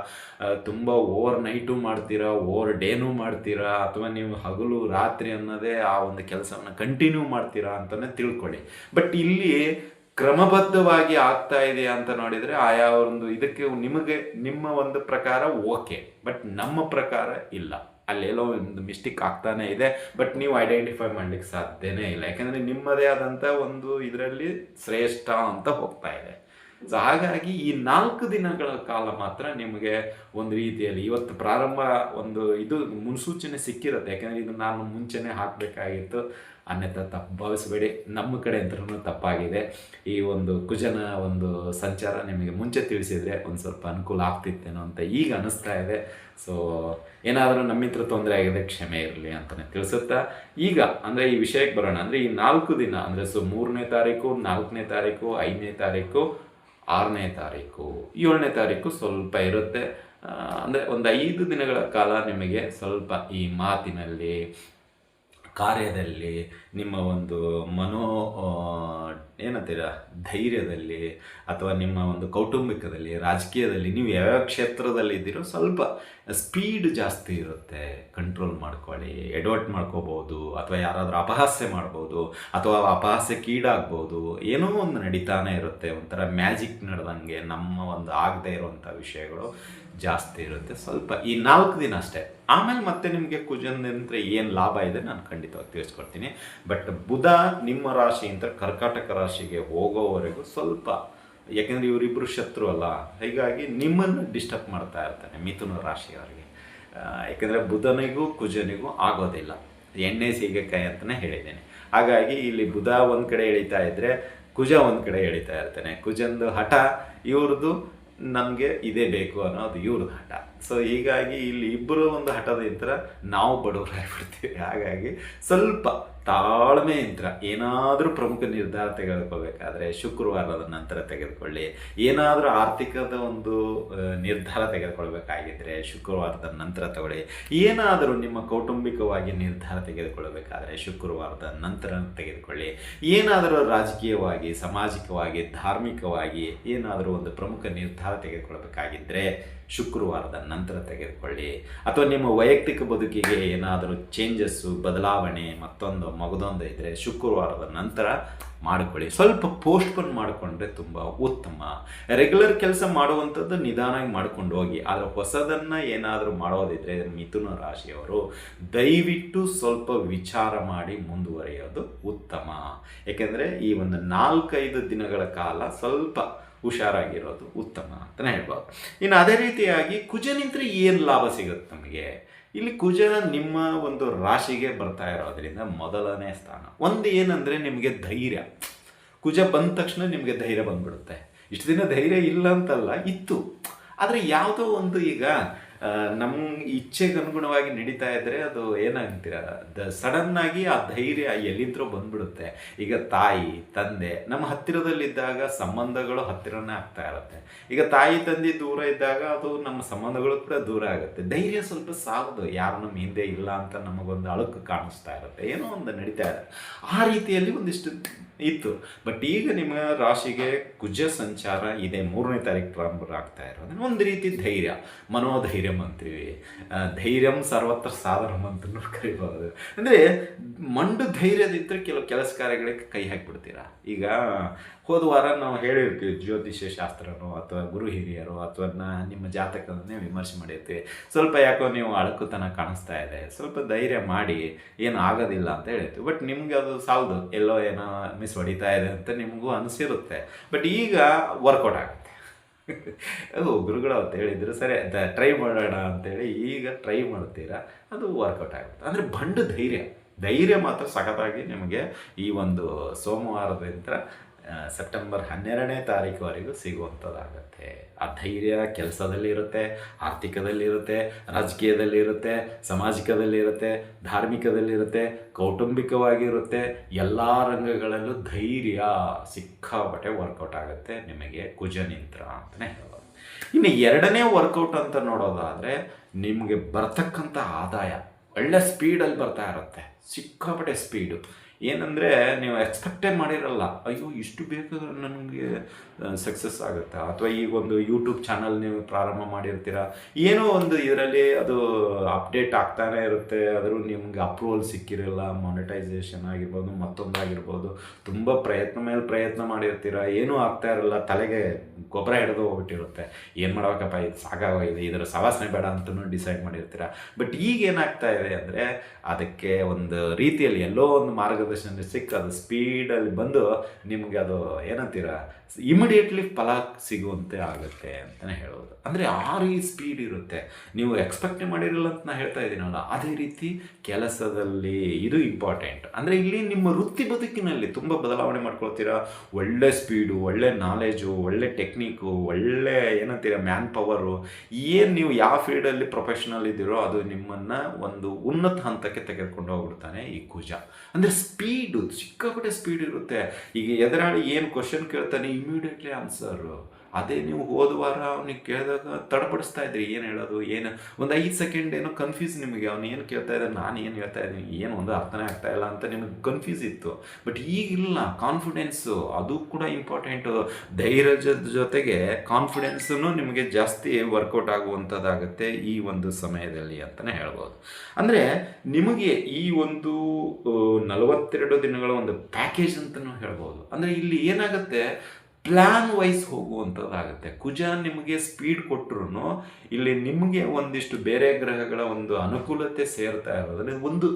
ತುಂಬ ಓವರ್ ನೈಟು ಮಾಡ್ತೀರಾ, ಓವರ್ ಡೇನೂ ಮಾಡ್ತೀರಾ, ಅಥವಾ ನೀವು ಹಗಲು ರಾತ್ರಿ ಅನ್ನೋದೇ ಆ ಒಂದು ಕೆಲಸವನ್ನು ಕಂಟಿನ್ಯೂ ಮಾಡ್ತೀರಾ ಅಂತಲೇ ತಿಳ್ಕೊಳ್ಳಿ. ಬಟ್ ಇಲ್ಲಿ ಕ್ರಮಬದ್ಧವಾಗಿ ಆಗ್ತಾ ಇದೆಯಾ ಅಂತ ನೋಡಿದರೆ ಆಯಾ ಒಂದು ಇದಕ್ಕೆ ನಿಮಗೆ ನಿಮ್ಮ ಒಂದು ಪ್ರಕಾರ ಓಕೆ, ಬಟ್ ನಮ್ಮ ಪ್ರಕಾರ ಇಲ್ಲ. ಅಲ್ಲೆಲ್ಲೋ ಒಂದು ಮಿಸ್ಟೇಕ್ ಆಗ್ತಾನೆ ಇದೆ, ಬಟ್ ನೀವು ಐಡೆಂಟಿಫೈ ಮಾಡಲಿಕ್ಕೆ ಸಾಧ್ಯನೇ ಇಲ್ಲ. ಯಾಕೆಂದರೆ ನಿಮ್ಮದೇ ಆದಂಥ ಒಂದು ಇದರಲ್ಲಿ ಶ್ರೇಷ್ಠ ಅಂತ ಹೋಗ್ತಾ ಇದೆ. ಸೊ ಹಾಗಾಗಿ ಈ 4 ದಿನಗಳ ಕಾಲ ಮಾತ್ರ ನಿಮಗೆ ಒಂದು ರೀತಿಯಲ್ಲಿ ಇವತ್ತು ಪ್ರಾರಂಭ ಒಂದು ಇದು ಮುನ್ಸೂಚನೆ ಸಿಕ್ಕಿರುತ್ತೆ. ಯಾಕಂದರೆ ಇದು ನಾನು ಮುಂಚೆನೇ ಹಾಕಬೇಕಾಗಿತ್ತು, ಅನ್ಯथा ತಪ್ಪು ಭಾವಿಸಬೇಡಿ. ನಮ್ಮ ಕಡೆ ಅಂತೂ ತಪ್ಪಾಗಿದೆ. ಈ ಒಂದು ಕುಜನ ಒಂದು ಸಂಚಾರ ನಿಮಗೆ ಮುಂಚೆ ತಿಳಿಸಿದರೆ ಒಂದು ಸ್ವಲ್ಪ ಅನುಕೂಲ ಆಗ್ತಿತ್ತೇನೋ ಅಂತ ಈಗ ಅನ್ನಿಸ್ತಾ ಇದೆ. ಸೊ ಏನಾದರೂ ನಮ್ಮಿಂದ ತೊಂದರೆ ಆಗಿದೆ ಕ್ಷಮೆ ಇರಲಿ ಅಂತಲೇ ತಿಳಿಸುತ್ತಾ, ಈಗ ಅಂದರೆ ಈ ವಿಷಯಕ್ಕೆ ಬರೋಣ. ಅಂದರೆ ಈ 4 ದಿನ ಅಂದರೆ 3ನೇ ತಾರೀಕು, 4ನೇ ತಾರೀಕು, 5ನೇ ತಾರೀಕು, 6ನೇ ತಾರೀಕು, 7ನೇ ತಾರೀಕು ಸ್ವಲ್ಪ ಇರುತ್ತೆ. ಅಂದರೆ ಒಂದು 5 ದಿನಗಳ ಕಾಲ ನಿಮಗೆ ಸ್ವಲ್ಪ ಈ ಮಾತಿನಲ್ಲಿ, ಕಾರ್ಯದಲ್ಲಿ, ನಿಮ್ಮ ಒಂದು ಏನಂತೀರ ಧೈರ್ಯದಲ್ಲಿ, ಅಥವಾ ನಿಮ್ಮ ಒಂದು ಕೌಟುಂಬಿಕದಲ್ಲಿ, ರಾಜಕೀಯದಲ್ಲಿ, ನೀವು ಯಾವ್ಯಾವ ಕ್ಷೇತ್ರದಲ್ಲಿದ್ದೀರೋ ಸ್ವಲ್ಪ ಸ್ಪೀಡ್ ಜಾಸ್ತಿ ಇರುತ್ತೆ. ಕಂಟ್ರೋಲ್ ಮಾಡ್ಕೊಳ್ಳಿ. ಎಡವಟ್ ಮಾಡ್ಕೋಬೋದು, ಅಥವಾ ಯಾರಾದರೂ ಅಪಹಾಸ್ಯ ಮಾಡ್ಬೋದು, ಅಥವಾ ಅಪಹಾಸ್ಯಕ್ಕೀಡಾಗ್ಬೋದು. ಏನೋ ಒಂದು ನಡೀತಾನೆ ಇರುತ್ತೆ. ಒಂಥರ ಮ್ಯಾಜಿಕ್ ನಡೆದಂಗೆ ನಮ್ಮ ಒಂದು ಆಗದೆ ಇರುವಂಥ ವಿಷಯಗಳು ಜಾಸ್ತಿ ಇರುತ್ತೆ. ಸ್ವಲ್ಪ ಈ 4 ದಿನ ಅಷ್ಟೇ. ಆಮೇಲೆ ಮತ್ತೆ ನಿಮಗೆ ಕುಜನಿಂದ ಏನು ಲಾಭ ಇದೆ ನಾನು ಖಂಡಿತವಾಗಿ ತಿಳಿಸ್ಕೊಡ್ತೀನಿ. ಬಟ್ ಬುಧ ನಿಮ್ಮ ರಾಶಿಯಿಂದ ಕರ್ಕಾಟಕ ರಾಶಿಗೆ ಹೋಗೋವರೆಗೂ ಸ್ವಲ್ಪ, ಯಾಕೆಂದರೆ ಇವರಿಬ್ಬರು ಶತ್ರು ಅಲ್ಲ, ಹೀಗಾಗಿ ನಿಮ್ಮನ್ನು ಡಿಸ್ಟರ್ಬ್ ಮಾಡ್ತಾ ಇರ್ತಾನೆ ಮಿಥುನ ರಾಶಿಯವರಿಗೆ. ಯಾಕೆಂದರೆ ಬುಧನಿಗೂ ಕುಜನಿಗೂ ಆಗೋದಿಲ್ಲ, ಎಣ್ಣೆ ಸೀಗೆಕಾಯಿ ಅಂತಲೇ ಹೇಳಿದ್ದೇನೆ. ಹಾಗಾಗಿ ಇಲ್ಲಿ ಬುಧ ಒಂದು ಕಡೆ ಎಳಿತಾ ಇದ್ದರೆ ಕುಜ ಒಂದು ಕಡೆ ಎಳಿತಾ ಇರ್ತಾನೆ. ಕುಜಂದು ಹಠ, ಇವ್ರದ್ದು ನಮಗೆ ಇದೇ ಬೇಕು ಅನ್ನೋದು ಇವ್ರದ್ದು ಹಠ. ಸೊ ಹೀಗಾಗಿ ಇಲ್ಲಿ ಇಬ್ಬರು ಒಂದು ಹಠದಿಂದ ನಾವು ಬಡವರಾಗ್ಬಿಡ್ತೀವಿ. ಹಾಗಾಗಿ ಸ್ವಲ್ಪ ತಾಳ್ಮೆಯಿಂದ ಏನಾದರೂ ಪ್ರಮುಖ ನಿರ್ಧಾರ ತೆಗೆದುಕೊಳ್ಬೇಕಾದ್ರೆ ಶುಕ್ರವಾರದ ನಂತರ ತೆಗೆದುಕೊಳ್ಳಿ. ಏನಾದರೂ ಆರ್ಥಿಕದ ಒಂದು ನಿರ್ಧಾರ ತೆಗೆದುಕೊಳ್ಬೇಕಾಗಿದ್ದರೆ ಶುಕ್ರವಾರದ ನಂತರ ತಗೊಳ್ಳಿ. ಏನಾದರೂ ನಿಮ್ಮ ಕೌಟುಂಬಿಕವಾಗಿ ನಿರ್ಧಾರ ತೆಗೆದುಕೊಳ್ಳಬೇಕಾದ್ರೆ ಶುಕ್ರವಾರದ ನಂತರ ತೆಗೆದುಕೊಳ್ಳಿ. ಏನಾದರೂ ರಾಜಕೀಯವಾಗಿ, ಸಾಮಾಜಿಕವಾಗಿ, ಧಾರ್ಮಿಕವಾಗಿ ಏನಾದರೂ ಒಂದು ಪ್ರಮುಖ ನಿರ್ಧಾರ ತೆಗೆದುಕೊಳ್ಬೇಕಾಗಿದ್ದರೆ ಶುಕ್ರವಾರದ ನಂತರ ತೆಗೆದುಕೊಳ್ಳಿ. ಅಥವಾ ನಿಮ್ಮ ವೈಯಕ್ತಿಕ ಬದುಕಿಗೆ ಏನಾದರೂ ಚೇಂಜಸ್ಸು, ಬದಲಾವಣೆ, ಮಗದೊಂದು ಇದ್ದರೆ ಶುಕ್ರವಾರದ ನಂತರ ಮಾಡಿಕೊಳ್ಳಿ. ಸ್ವಲ್ಪ ಪೋಸ್ಟ್ಪೋನ್ ಮಾಡಿಕೊಂಡ್ರೆ ತುಂಬ ಉತ್ತಮ. ರೆಗ್ಯುಲರ್ ಕೆಲಸ ಮಾಡುವಂಥದ್ದು ನಿಧಾನವಾಗಿ ಮಾಡ್ಕೊಂಡು ಹೋಗಿ. ಆದರೆ ಹೊಸದನ್ನು ಏನಾದರೂ ಮಾಡೋದಿದ್ದರೆ ಮಿಥುನ ರಾಶಿಯವರು ದಯವಿಟ್ಟು ಸ್ವಲ್ಪ ವಿಚಾರ ಮಾಡಿ ಮುಂದುವರಿಯೋದು ಉತ್ತಮ. ಏಕೆಂದರೆ ಈ ಒಂದು 4-5 ದಿನಗಳ ಕಾಲ ಸ್ವಲ್ಪ ಹುಷಾರಾಗಿರೋದು ಉತ್ತಮ ಅಂತಲೇ ಹೇಳ್ಬೋದು. ಇನ್ನು ಅದೇ ರೀತಿಯಾಗಿ ಕುಜನಿಂದ ಏನು ಲಾಭ ಸಿಗುತ್ತೆ ನಮಗೆ? ಇಲ್ಲಿ ಕುಜ ನಿಮ್ಮ ಒಂದು ರಾಶಿಗೆ ಬರ್ತಾ ಇರೋದ್ರಿಂದ ಮೊದಲನೇ ಸ್ಥಾನ. ಒಂದು ಏನಂದರೆ ನಿಮಗೆ ಧೈರ್ಯ. ಕುಜ ಬಂದ ತಕ್ಷಣ ನಿಮಗೆ ಧೈರ್ಯ ಬಂದ್ಬಿಡುತ್ತೆ. ಇಷ್ಟು ದಿನ ಧೈರ್ಯ ಇಲ್ಲ ಅಂತಲ್ಲ, ಇತ್ತು. ಆದರೆ ಯಾವುದೋ ಒಂದು ಈಗ ನಮ್ಮ ಇಚ್ಛೆಗೆ ಅನುಗುಣವಾಗಿ ನಡೀತಾ ಇದ್ದರೆ ಅದು ಏನಾಗ್ತೀರ, ಸಡನ್ನಾಗಿ ಆ ಧೈರ್ಯ ಎಲ್ಲಿಂದ್ರೂ ಬಂದ್ಬಿಡುತ್ತೆ. ಈಗ ತಾಯಿ ತಂದೆ ನಮ್ಮ ಹತ್ತಿರದಲ್ಲಿದ್ದಾಗ ಸಂಬಂಧಗಳು ಹತ್ತಿರನೇ ಆಗ್ತಾ ಇರುತ್ತೆ. ಈಗ ತಾಯಿ ತಂದೆ ದೂರ ಇದ್ದಾಗ ಅದು ನಮ್ಮ ಸಂಬಂಧಗಳು ಕೂಡ ದೂರ ಆಗುತ್ತೆ. ಧೈರ್ಯ ಸ್ವಲ್ಪ ಸಾಲದು. ಯಾರು ನಮ್ಮ ಹಿಂದೆ ಇಲ್ಲ ಅಂತ ನಮಗೊಂದು ಅಳುಕು ಕಾಣಿಸ್ತಾ ಇರುತ್ತೆ, ಏನೋ ಒಂದು ನಡೀತಾ ಇರುತ್ತೆ. ಆ ರೀತಿಯಲ್ಲಿ ಒಂದಿಷ್ಟು ಇತ್ತು. ಬಟ್ ಈಗ ನಿಮ್ಮ ರಾಶಿಗೆ ಕುಜ ಸಂಚಾರ ಇದೆ, 3ನೇ ತಾರೀಕು ಪ್ರಾರಂಭ ಆಗ್ತಾ ಇರೋದು. ಒಂದು ರೀತಿ ಧೈರ್ಯ, ಮನೋಧೈರ್ಯಂ ಅಂತೀವಿ. ಧೈರ್ಯಂ ಸರ್ವತ್ರ ಸಾಧನಂ ಅಂತಲೂ ಕರಿಬೋದು. ಅಂದರೆ ಮಂಡು ಧೈರ್ಯದಿದ್ದರೆ ಕೆಲವು ಕೆಲಸ ಕಾರ್ಯಗಳಿಗೆ ಕೈ ಹಾಕಿಬಿಡ್ತೀರಾ. ಈಗ ಹೋದ ವಾರ ನಾವು ಹೇಳಿರ್ತೀವಿ, ಜ್ಯೋತಿಷ್ಯ ಶಾಸ್ತ್ರನೋ ಅಥವಾ ಗುರು ಹಿರಿಯರು ಅಥವಾ ನಿಮ್ಮ ಜಾತಕದನ್ನೇ ವಿಮರ್ಶೆ ಮಾಡಿರ್ತೀವಿ. ಸ್ವಲ್ಪ ಯಾಕೋ ನೀವು ಅಳಕುತನ ಕಾಣಿಸ್ತಾ ಇದೆ, ಸ್ವಲ್ಪ ಧೈರ್ಯ ಮಾಡಿ, ಏನು ಆಗೋದಿಲ್ಲ ಅಂತ ಹೇಳಿರ್ತೀವಿ. ಬಟ್ ನಿಮ್ಗೆ ಅದು ಸಾಲದು, ಎಲ್ಲೋ ಏನೋ ಮಿಸ್ ಹೊಡಿತಾ ಇದೆ ಅಂತ ನಿಮಗೂ ಅನಿಸಿರುತ್ತೆ. ಬಟ್ ಈಗ ವರ್ಕೌಟ್ ಆಗುತ್ತೆ. ಗುರುಗಳು ಅವತ್ತು ಹೇಳಿದ್ರು, ಸರಿ ಟ್ರೈ ಮಾಡೋಣ ಅಂತೇಳಿ ಈಗ ಟ್ರೈ ಮಾಡ್ತೀರಾ, ಅದು ವರ್ಕೌಟ್ ಆಗುತ್ತೆ. ಅಂದರೆ ಬಂಡು ಧೈರ್ಯ ಮಾತ್ರ ಸಖತ್ತಾಗಿ ನಿಮಗೆ ಈ ಒಂದು ಸೋಮವಾರದಿಂದ ಸೆಪ್ಟೆಂಬರ್ 12ನೇ ತಾರೀಕುವರೆಗೂ ಸಿಗುವಂಥದ್ದಾಗತ್ತೆ. ಆ ಧೈರ್ಯ ಕೆಲಸದಲ್ಲಿರುತ್ತೆ, ಆರ್ಥಿಕದಲ್ಲಿರುತ್ತೆ, ರಾಜಕೀಯದಲ್ಲಿರುತ್ತೆ, ಸಾಮಾಜಿಕದಲ್ಲಿರುತ್ತೆ, ಧಾರ್ಮಿಕದಲ್ಲಿರುತ್ತೆ, ಕೌಟುಂಬಿಕವಾಗಿರುತ್ತೆ. ಎಲ್ಲ ರಂಗಗಳಲ್ಲೂ ಧೈರ್ಯ ಸಿಕ್ಕಾಪಟ್ಟೆ ವರ್ಕೌಟ್ ಆಗುತ್ತೆ ನಿಮಗೆ ಕುಜನಿಂತ್ರ ಅಂತಲೇ ಹೇಳ್ಬೋದು. ಇನ್ನು 2ನೇ ವರ್ಕೌಟ್ ಅಂತ ನೋಡೋದಾದರೆ ನಿಮಗೆ ಬರ್ತಕ್ಕಂಥ ಆದಾಯ ಒಳ್ಳೆ ಸ್ಪೀಡಲ್ಲಿ ಬರ್ತಾ ಇರುತ್ತೆ, ಸಿಕ್ಕಾಪಟ್ಟೆ ಸ್ಪೀಡು. ಏನಂದರೆ ನೀವು ಎಕ್ಸ್ಪೆಕ್ಟೇ ಮಾಡಿರಲ್ಲ, ಅಯ್ಯೋ ಇಷ್ಟು ಬೇಗ ನನಗೆ ಸಕ್ಸಸ್ ಆಗುತ್ತಾ, ಅಥವಾ ಈಗ ಒಂದು ಯೂಟ್ಯೂಬ್ ಚಾನಲ್ ನೀವು ಪ್ರಾರಂಭ ಮಾಡಿರ್ತೀರ, ಏನೋ ಒಂದು ಇದರಲ್ಲಿ ಅದು ಅಪ್ಡೇಟ್ ಆಗ್ತಾನೆ ಇರುತ್ತೆ, ಆದರೂ ನಿಮ್ಗೆ ಅಪ್ರೂವಲ್ ಸಿಕ್ಕಿರಲ್ಲ, ಮಾನಿಟೈಸೇಷನ್ ಆಗಿರ್ಬೋದು, ಮತ್ತೊಂದಾಗಿರ್ಬೋದು, ತುಂಬ ಪ್ರಯತ್ನ ಮೇಲೆ ಪ್ರಯತ್ನ ಮಾಡಿರ್ತೀರ, ಏನೂ ಆಗ್ತಾ ಇರಲ್ಲ, ತಲೆಗೆ ಗೊಬ್ಬರ ಹಿಡಿದು ಹೋಗ್ಬಿಟ್ಟಿರುತ್ತೆ, ಏನು ಮಾಡಬೇಕಪ್ಪ ಇದು ಸಾಕಾಗೋಗಿದೆ, ಇದರ ಸವಾಸನೆ ಬೇಡ ಅಂತಲೂ ಡಿಸೈಡ್ ಮಾಡಿರ್ತೀರ. ಬಟ್ ಈಗ ಏನಾಗ್ತಾ ಇದೆ ಅಂದರೆ ಅದಕ್ಕೆ ಒಂದು ರೀತಿಯಲ್ಲಿ ಎಲ್ಲೋ ಒಂದು ಮಾರ್ಗದರ್ಶನ ಸಿಕ್ಕ ಅದು ಸ್ಪೀಡಲ್ಲಿ ಬಂದು ನಿಮಗೆ ಅದು ಏನಂತೀರ ಇಮಿಡಿಯೇಟ್ಲಿ ಫಲ ಸಿಗುವಂತೆ ಆಗುತ್ತೆ ಅಂತಲೇ ಹೇಳೋದು. ಅಂದರೆ ಆ ರೀತಿ ಸ್ಪೀಡ್ ಇರುತ್ತೆ, ನೀವು ಎಕ್ಸ್ಪೆಕ್ಟ್ ಮಾಡಿರಲ್ಲ ಅಂತ ನಾನು ಹೇಳ್ತಾ ಇದ್ದೀನಲ್ಲ, ಅದೇ ರೀತಿ ಕೆಲಸದಲ್ಲಿ ಇದು ಇಂಪಾರ್ಟೆಂಟ್. ಅಂದರೆ ಇಲ್ಲಿ ನಿಮ್ಮ ವೃತ್ತಿ ಬದುಕಿನಲ್ಲಿ ತುಂಬ ಬದಲಾವಣೆ ಮಾಡ್ಕೊಳ್ತೀರಾ. ಒಳ್ಳೆ ಸ್ಪೀಡು, ಒಳ್ಳೆ ನಾಲೆಜು, ಒಳ್ಳೆ ಟೆಕ್ನಿಕ್ಕು, ಒಳ್ಳೆ ಏನಂತೀರ ಮ್ಯಾನ್ ಪವರು, ಏನು ನೀವು ಯಾವ ಫೀಲ್ಡಲ್ಲಿ ಪ್ರೊಫೆಷನಲ್ ಇದ್ದೀರೋ ಅದು ನಿಮ್ಮನ್ನು ಒಂದು ಉನ್ನತ ಹಂತಕ್ಕೆ ತೆಗೆದುಕೊಂಡು ಹೋಗ್ಬಿಡ್ತಾನೆ ಈ ಕುಜ. ಅಂದರೆ ಸ್ಪೀಡು, ಸಿಕ್ಕಾಪಟ್ಟೆ ಸ್ಪೀಡ್ ಇರುತ್ತೆ. ಈಗ ಎದುರಾಳಿ ಏನು ಕ್ವಶನ್ ಕೇಳ್ತಾನೆ ಇಮಿಡಿಯೇಟ್ಲಿ ಆನ್ಸರು. ಅದೇ ನೀವು ಹೋದ ವಾರ ಅವ್ನಿಗೆ ಕೇಳಿದಾಗ ತಡಪಡಿಸ್ತಾ ಇದ್ರಿ, ಏನು ಹೇಳೋದು, ಏನು ಒಂದು 5 ಸೆಕೆಂಡ್ ಏನೋ ಕನ್ಫ್ಯೂಸ್ ನಿಮಗೆ, ಅವ್ನು ಏನು ಕೇಳ್ತಾ ಇದ್ದಾನೆ, ನಾನು ಏನು ಹೇಳ್ತಾ ಇದ್ದೀನಿ, ಏನು ಒಂದು ಅರ್ಥನೇ ಆಗ್ತಾ ಇಲ್ಲ ಅಂತ ನಿಮಗೆ ಕನ್ಫ್ಯೂಸ್ ಇತ್ತು. ಬಟ್ ಈಗಿಲ್ಲ, ಕಾನ್ಫಿಡೆನ್ಸು ಅದು ಕೂಡ ಇಂಪಾರ್ಟೆಂಟು. ಧೈರ್ಯದ ಜೊತೆಗೆ ಕಾನ್ಫಿಡೆನ್ಸನ್ನು ನಿಮಗೆ ಜಾಸ್ತಿ ವರ್ಕೌಟ್ ಆಗುವಂಥದ್ದಾಗುತ್ತೆ ಈ ಒಂದು ಸಮಯದಲ್ಲಿ ಅಂತಲೇ ಹೇಳ್ಬೋದು. ಅಂದರೆ ನಿಮಗೆ ಈ ಒಂದು 42 ದಿನಗಳ ಒಂದು ಪ್ಯಾಕೇಜ್ ಅಂತಲೂ ಹೇಳ್ಬೋದು. ಅಂದರೆ ಇಲ್ಲಿ ಏನಾಗುತ್ತೆ, ಪ್ಲ್ಯಾನ್ ವೈಸ್ ಹೋಗುವಂಥದ್ದಾಗುತ್ತೆ. ಕುಜ ನಿಮಗೆ ಸ್ಪೀಡ್ ಕೊಟ್ಟರು ಇಲ್ಲಿ ನಿಮಗೆ ಒಂದಿಷ್ಟು ಬೇರೆ ಗ್ರಹಗಳ ಒಂದು ಅನುಕೂಲತೆ ಸೇರ್ತಾ ಇರೋದ್ರೆ ಒಂದು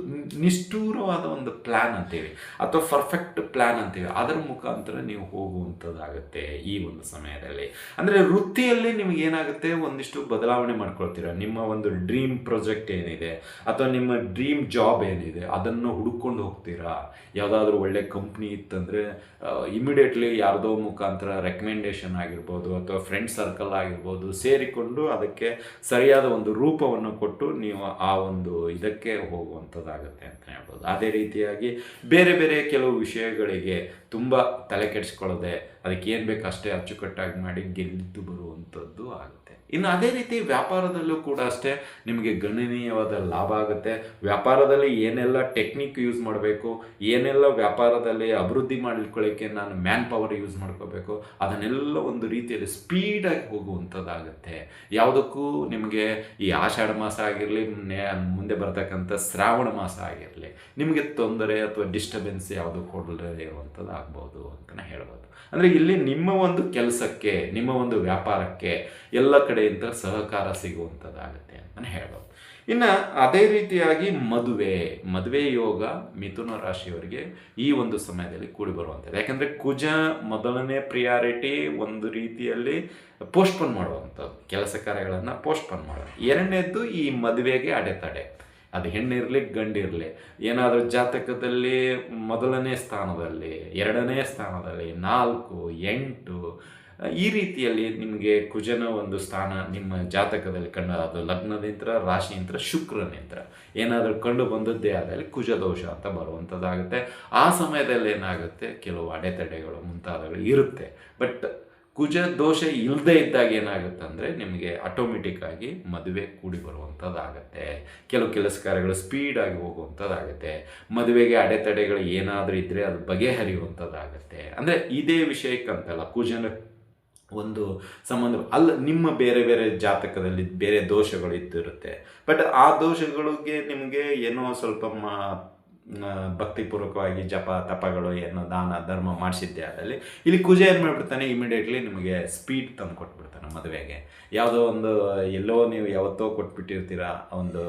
ನಿಷ್ಠೂರವಾದ ಒಂದು ಪ್ಲ್ಯಾನ್ ಅಂತೀವಿ, ಅಥವಾ ಪರ್ಫೆಕ್ಟ್ ಪ್ಲ್ಯಾನ್ ಅಂತೀವಿ, ಅದರ ಮುಖಾಂತರ ನೀವು ಹೋಗುವಂಥದ್ದಾಗುತ್ತೆ ಈ ಒಂದು ಸಮಯದಲ್ಲಿ. ಅಂದರೆ ವೃತ್ತಿಯಲ್ಲಿ ನಿಮ್ಗೆ ಏನಾಗುತ್ತೆ, ಒಂದಿಷ್ಟು ಬದಲಾವಣೆ ಮಾಡ್ಕೊಳ್ತೀರ. ನಿಮ್ಮ ಒಂದು ಡ್ರೀಮ್ ಪ್ರಾಜೆಕ್ಟ್ ಏನಿದೆ ಅಥವಾ ನಿಮ್ಮ ಡ್ರೀಮ್ ಜಾಬ್ ಏನಿದೆ ಅದನ್ನು ಹುಡುಕೊಂಡು ಹೋಗ್ತೀರಾ. ಯಾವುದಾದ್ರೂ ಒಳ್ಳೆ ಕಂಪ್ನಿ ಇತ್ತಂದರೆ ಇಮಿಡಿಯೇಟ್ಲಿ ಯಾರ್ದೋ ಮುಖಾಂತರ ರೆಕಮೆಂಡೇಶನ್ ಆಗಿರ್ಬೋದು ಅಥವಾ ಫ್ರೆಂಡ್ ಸರ್ಕಲ್ ಆಗಿರ್ಬೋದು ಸೇರಿಕೊಂಡು ಅದಕ್ಕೆ ಸರಿಯಾದ ಒಂದು ರೂಪವನ್ನು ಕೊಟ್ಟು ನೀವು ಆ ಒಂದು ಇದಕ್ಕೆ ಹೋಗುವಂಥದ್ದಾಗುತ್ತೆ ಅಂತ ಹೇಳ್ಬೋದು. ಅದೇ ರೀತಿಯಾಗಿ ಬೇರೆ ಬೇರೆ ಕೆಲವು ವಿಷಯಗಳಿಗೆ ತುಂಬ ತಲೆ ಕೆಡಿಸ್ಕೊಳ್ಳದೆ ಅದಕ್ಕೆ ಏನು ಬೇಕು ಅಷ್ಟೇ ಅಚ್ಚುಕಟ್ಟಾಗಿ ಮಾಡಿ ಗೆದ್ದು ಬರುವಂಥದ್ದು ಆಗುತ್ತೆ. ಇನ್ನು ಅದೇ ರೀತಿ ವ್ಯಾಪಾರದಲ್ಲೂ ಕೂಡ ಅಷ್ಟೇ ನಿಮಗೆ ಗಣನೀಯವಾದ ಲಾಭ ಆಗುತ್ತೆ. ವ್ಯಾಪಾರದಲ್ಲಿ ಏನೆಲ್ಲ ಟೆಕ್ನಿಕ್ ಯೂಸ್ ಮಾಡಬೇಕು, ಏನೆಲ್ಲ ವ್ಯಾಪಾರದಲ್ಲಿ ಅಭಿವೃದ್ಧಿ ಮಾಡ್ಕೊಳ್ಳೋಕ್ಕೆ ನಾನು ಮ್ಯಾನ್ ಪವರ್ ಯೂಸ್ ಮಾಡ್ಕೋಬೇಕು, ಅದನ್ನೆಲ್ಲ ಒಂದು ರೀತಿಯಲ್ಲಿ ಸ್ಪೀಡಾಗಿ ಹೋಗುವಂಥದ್ದಾಗುತ್ತೆ. ಯಾವುದಕ್ಕೂ ನಿಮಗೆ ಈ ಆಷಾಢ ಮಾಸ ಆಗಿರಲಿ, ಮುಂದೆ ಬರ್ತಕ್ಕಂಥ ಶ್ರಾವಣ ಮಾಸ ಆಗಿರಲಿ, ನಿಮಗೆ ತೊಂದರೆ ಅಥವಾ ಡಿಸ್ಟರ್ಬೆನ್ಸ್ ಯಾವುದು ಕೊಡಲೇ ಇರುವಂಥದ್ದು ಆಗ್ಬೋದು ಅಂತಲೇ ಹೇಳ್ಬೋದು. ಅಂದರೆ ಇಲ್ಲಿ ನಿಮ್ಮ ಒಂದು ಕೆಲಸಕ್ಕೆ, ನಿಮ್ಮ ಒಂದು ವ್ಯಾಪಾರಕ್ಕೆ ಎಲ್ಲ ಕಡೆಯಿಂದ ಸಹಕಾರ ಸಿಗುವಂಥದ್ದಾಗುತ್ತೆ ಅಂತಲೇ ಹೇಳ್ಬೋದು. ಇನ್ನು ಅದೇ ರೀತಿಯಾಗಿ ಮದುವೆ ಯೋಗ ಮಿಥುನ ರಾಶಿಯವರಿಗೆ ಈ ಒಂದು ಸಮಯದಲ್ಲಿ ಕೂಡಿ ಬರುವಂಥದ್ದು. ಯಾಕಂದರೆ ಕುಜ ಮೊದಲನೇ ಪ್ರಿಯಾರಿಟಿ ಒಂದು ರೀತಿಯಲ್ಲಿ ಪೋಸ್ಟ್ಪೋನ್ ಮಾಡುವಂಥದ್ದು, ಕೆಲಸ ಕಾರ್ಯಗಳನ್ನು ಪೋಸ್ಟ್ಪೋನ್ ಮಾಡೋದು. ಎರಡನೇದ್ದು ಈ ಮದುವೆಗೆ ಅಡೆತಡೆ, ಅದು ಹೆಣ್ಣಿರಲಿ ಗಂಡಿರಲಿ, ಏನಾದರೂ ಜಾತಕದಲ್ಲಿ ಮೊದಲನೇ ಸ್ಥಾನದಲ್ಲಿ, ಎರಡನೇ ಸ್ಥಾನದಲ್ಲಿ, 4, 8 ಈ ರೀತಿಯಲ್ಲಿ ನಿಮಗೆ ಕುಜನ ಒಂದು ಸ್ಥಾನ ನಿಮ್ಮ ಜಾತಕದಲ್ಲಿ ಕಂಡು, ಅದು ಲಗ್ನದಿಂದ ರಾಶಿಯಿಂದ ಶುಕ್ರನಿಂದ ಏನಾದರೂ ಕಂಡು ಬಂದದ್ದೇ ಆದಲ್ಲಿ ಕುಜ ದೋಷ ಅಂತ ಬರುವಂಥದ್ದಾಗುತ್ತೆ. ಆ ಸಮಯದಲ್ಲಿ ಏನಾಗುತ್ತೆ, ಕೆಲವು ಅಡೆತಡೆಗಳು ಮುಂತಾದಗಳು ಇರುತ್ತೆ. ಬಟ್ ಕುಜ ದೋಷ ಇಲ್ಲದೆ ಇದ್ದಾಗ ಏನಾಗುತ್ತೆ ಅಂದರೆ ನಿಮಗೆ ಆಟೋಮೆಟಿಕ್ ಆಗಿ ಮದುವೆ ಕೂಡಿ ಬರುವಂಥದ್ದಾಗತ್ತೆ. ಕೆಲವು ಕೆಲಸ ಕಾರ್ಯಗಳು ಸ್ಪೀಡಾಗಿ ಹೋಗುವಂಥದ್ದಾಗುತ್ತೆ. ಮದುವೆಗೆ ಅಡೆತಡೆಗಳು ಏನಾದರೂ ಇದ್ದರೆ ಅದು ಬಗೆಹರಿಯುವಂಥದ್ದಾಗತ್ತೆ. ಅಂದರೆ ಇದೇ ವಿಷಯಕ್ಕಂತಲ್ಲ, ಕುಜನ ಒಂದು ಸಂಬಂಧ ಅಲ್ಲ, ನಿಮ್ಮ ಬೇರೆ ಬೇರೆ ಜಾತಕದಲ್ಲಿ ಬೇರೆ ದೋಷಗಳು ಇದ್ದಿರುತ್ತೆ. ಬಟ್ ಆ ದೋಷಗಳಿಗೆ ನಿಮಗೆ ಏನೋ ಸ್ವಲ್ಪ ಭಕ್ತಿಪೂರ್ವಕವಾಗಿ ಜಪ ತಪಗಳು ಏನೋ ದಾನ ಧರ್ಮ ಮಾಡಿಸಿದ್ದೆ ಆದಲ್ಲಿ ಇಲ್ಲಿ ಕುಜ ಏನು ಮಾಡಿಬಿಡ್ತಾನೆ, ಇಮಿಡಿಯೇಟ್ಲಿ ನಿಮಗೆ ಸ್ಪೀಡ್ ತಂದು ಕೊಟ್ಬಿಡ್ತಾನೆ ಮದುವೆಗೆ. ಯಾವುದೋ ಒಂದು ಎಲ್ಲೋ ನೀವು ಯಾವತ್ತೋ ಕೊಟ್ಬಿಟ್ಟಿರ್ತೀರ ಒಂದು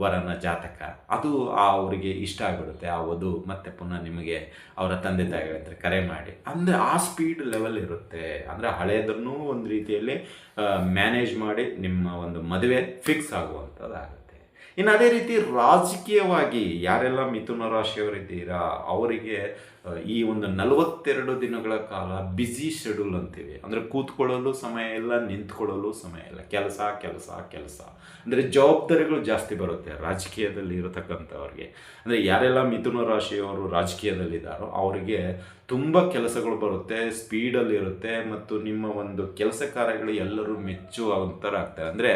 ವರನ ಜಾತಕ, ಅದು ಅವರಿಗೆ ಇಷ್ಟ ಆಗಿಬಿಡುತ್ತೆ. ಆ ವಧು ಮತ್ತೆ ಪುನಃ ನಿಮಗೆ ಅವರ ತಂದೆ ತಾಯಿಗಳಂತ ಕರೆ ಮಾಡಿ, ಅಂದರೆ ಆ ಸ್ಪೀಡ್ ಲೆವೆಲ್ ಇರುತ್ತೆ. ಅಂದರೆ ಹಳೆಯದನ್ನು ಒಂದು ರೀತಿಯಲ್ಲಿ ಮ್ಯಾನೇಜ್ ಮಾಡಿ ನಿಮ್ಮ ಒಂದು ಮದುವೆ ಫಿಕ್ಸ್ ಆಗುವಂಥದ್ದಾಗುತ್ತೆ. ಇನ್ನು ಅದೇ ರೀತಿ ರಾಜಕೀಯವಾಗಿ ಯಾರೆಲ್ಲ ಮಿಥುನ ರಾಶಿಯವರಿದ್ದೀರಾ ಅವರಿಗೆ ಈ ಒಂದು 42 ದಿನಗಳ ಕಾಲ ಬ್ಯುಸಿ ಶೆಡ್ಯೂಲ್ ಅಂತೀವಿ. ಅಂದರೆ ಕೂತ್ಕೊಳ್ಳಲು ಸಮಯ ಇಲ್ಲ, ನಿಂತ್ಕೊಳ್ಳಲು ಸಮಯ ಇಲ್ಲ, ಕೆಲಸ ಕೆಲಸ ಕೆಲಸ. ಅಂದರೆ ಜವಾಬ್ದಾರಿಗಳು ಜಾಸ್ತಿ ಬರುತ್ತೆ ರಾಜಕೀಯದಲ್ಲಿ ಇರತಕ್ಕಂಥವ್ರಿಗೆ. ಅಂದರೆ ಯಾರೆಲ್ಲ ಮಿಥುನ ರಾಶಿಯವರು ರಾಜಕೀಯದಲ್ಲಿದ್ದಾರೋ ಅವರಿಗೆ ತುಂಬ ಕೆಲಸಗಳು ಬರುತ್ತೆ, ಸ್ಪೀಡಲ್ಲಿರುತ್ತೆ, ಮತ್ತು ನಿಮ್ಮ ಒಂದು ಕೆಲಸ ಕಾರ್ಯಗಳು ಎಲ್ಲರೂ ಮೆಚ್ಚುವಂಥರಾಗ್ತಾರೆ. ಅಂದರೆ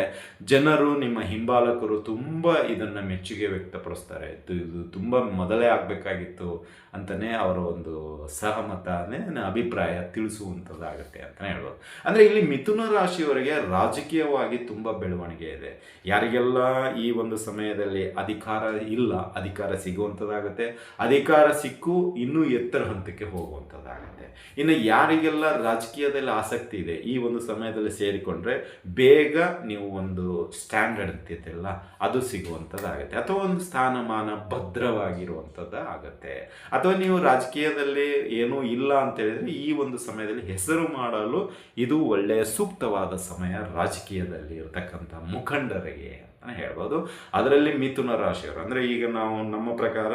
ಜನರು, ನಿಮ್ಮ ಹಿಂಬಾಲಕರು ತುಂಬ ಇದನ್ನು ಮೆಚ್ಚುಗೆ ವ್ಯಕ್ತಪಡಿಸ್ತಾರೆ. ಇದು ತುಂಬ ಮೊದಲೇ ಆಗಬೇಕಾಗಿತ್ತು ಅಂತಲೇ ಅವರ ಒಂದು ಸಹಮತನೇ ಅಭಿಪ್ರಾಯ ತಿಳಿಸುವಂಥದ್ದಾಗುತ್ತೆ ಅಂತಲೇ ಹೇಳ್ಬೋದು. ಅಂದರೆ ಇಲ್ಲಿ ಮಿಥುನ ರಾಶಿಯವರಿಗೆ ರಾಜಕೀಯವಾಗಿ ತುಂಬ ಬೆಳವಣಿಗೆ ಇದೆ. ಯಾರಿಗೆಲ್ಲ ಈ ಒಂದು ಸಮಯದಲ್ಲಿ ಅಧಿಕಾರ ಇಲ್ಲ, ಅಧಿಕಾರ ಸಿಗುವಂಥದ್ದಾಗುತ್ತೆ. ಅಧಿಕಾರ ಸಿಕ್ಕು ಇನ್ನೂ ಎತ್ತರ ಹಂತಕ್ಕೆ ಹೋಗುವಂಥದ್ದಾಗುತ್ತೆ. ಇನ್ನು ಯಾರಿಗೆಲ್ಲ ರಾಜಕೀಯದಲ್ಲಿ ಆಸಕ್ತಿ ಇದೆ ಈ ಒಂದು ಸಮಯದಲ್ಲಿ ಸೇರಿಕೊಂಡ್ರೆ ಬೇಗ ನೀವು ಒಂದು ಸ್ಟ್ಯಾಂಡರ್ಡ್ ಅಂತಿದ್ದೆಲ್ಲ ಅದು ಸಿಗುವಂಥದ್ದಾಗುತ್ತೆ, ಅಥವಾ ಒಂದು ಸ್ಥಾನಮಾನ ಭದ್ರವಾಗಿರುವಂಥದ್ದು ಆಗುತ್ತೆ. ಅಥವಾ ನೀವು ರಾಜಕೀಯದಲ್ಲಿ ಏನೂ ಇಲ್ಲ ಅಂತ ಹೇಳಿದರೆ ಈ ಒಂದು ಸಮಯದಲ್ಲಿ ಹೆಸರು ಮಾಡಲು ಇದು ಒಳ್ಳೆಯ ಸೂಕ್ತವಾದ ಸಮಯ ರಾಜಕೀಯದಲ್ಲಿ ಇರತಕ್ಕಂಥ ಮುಖಂಡರಿಗೆ ಅಂತ ಹೇಳ್ಬೋದು. ಅದರಲ್ಲಿ ಮಿಥುನ ರಾಶಿಯವರು ಅಂದರೆ ಈಗ ನಾವು ನಮ್ಮ ಪ್ರಕಾರ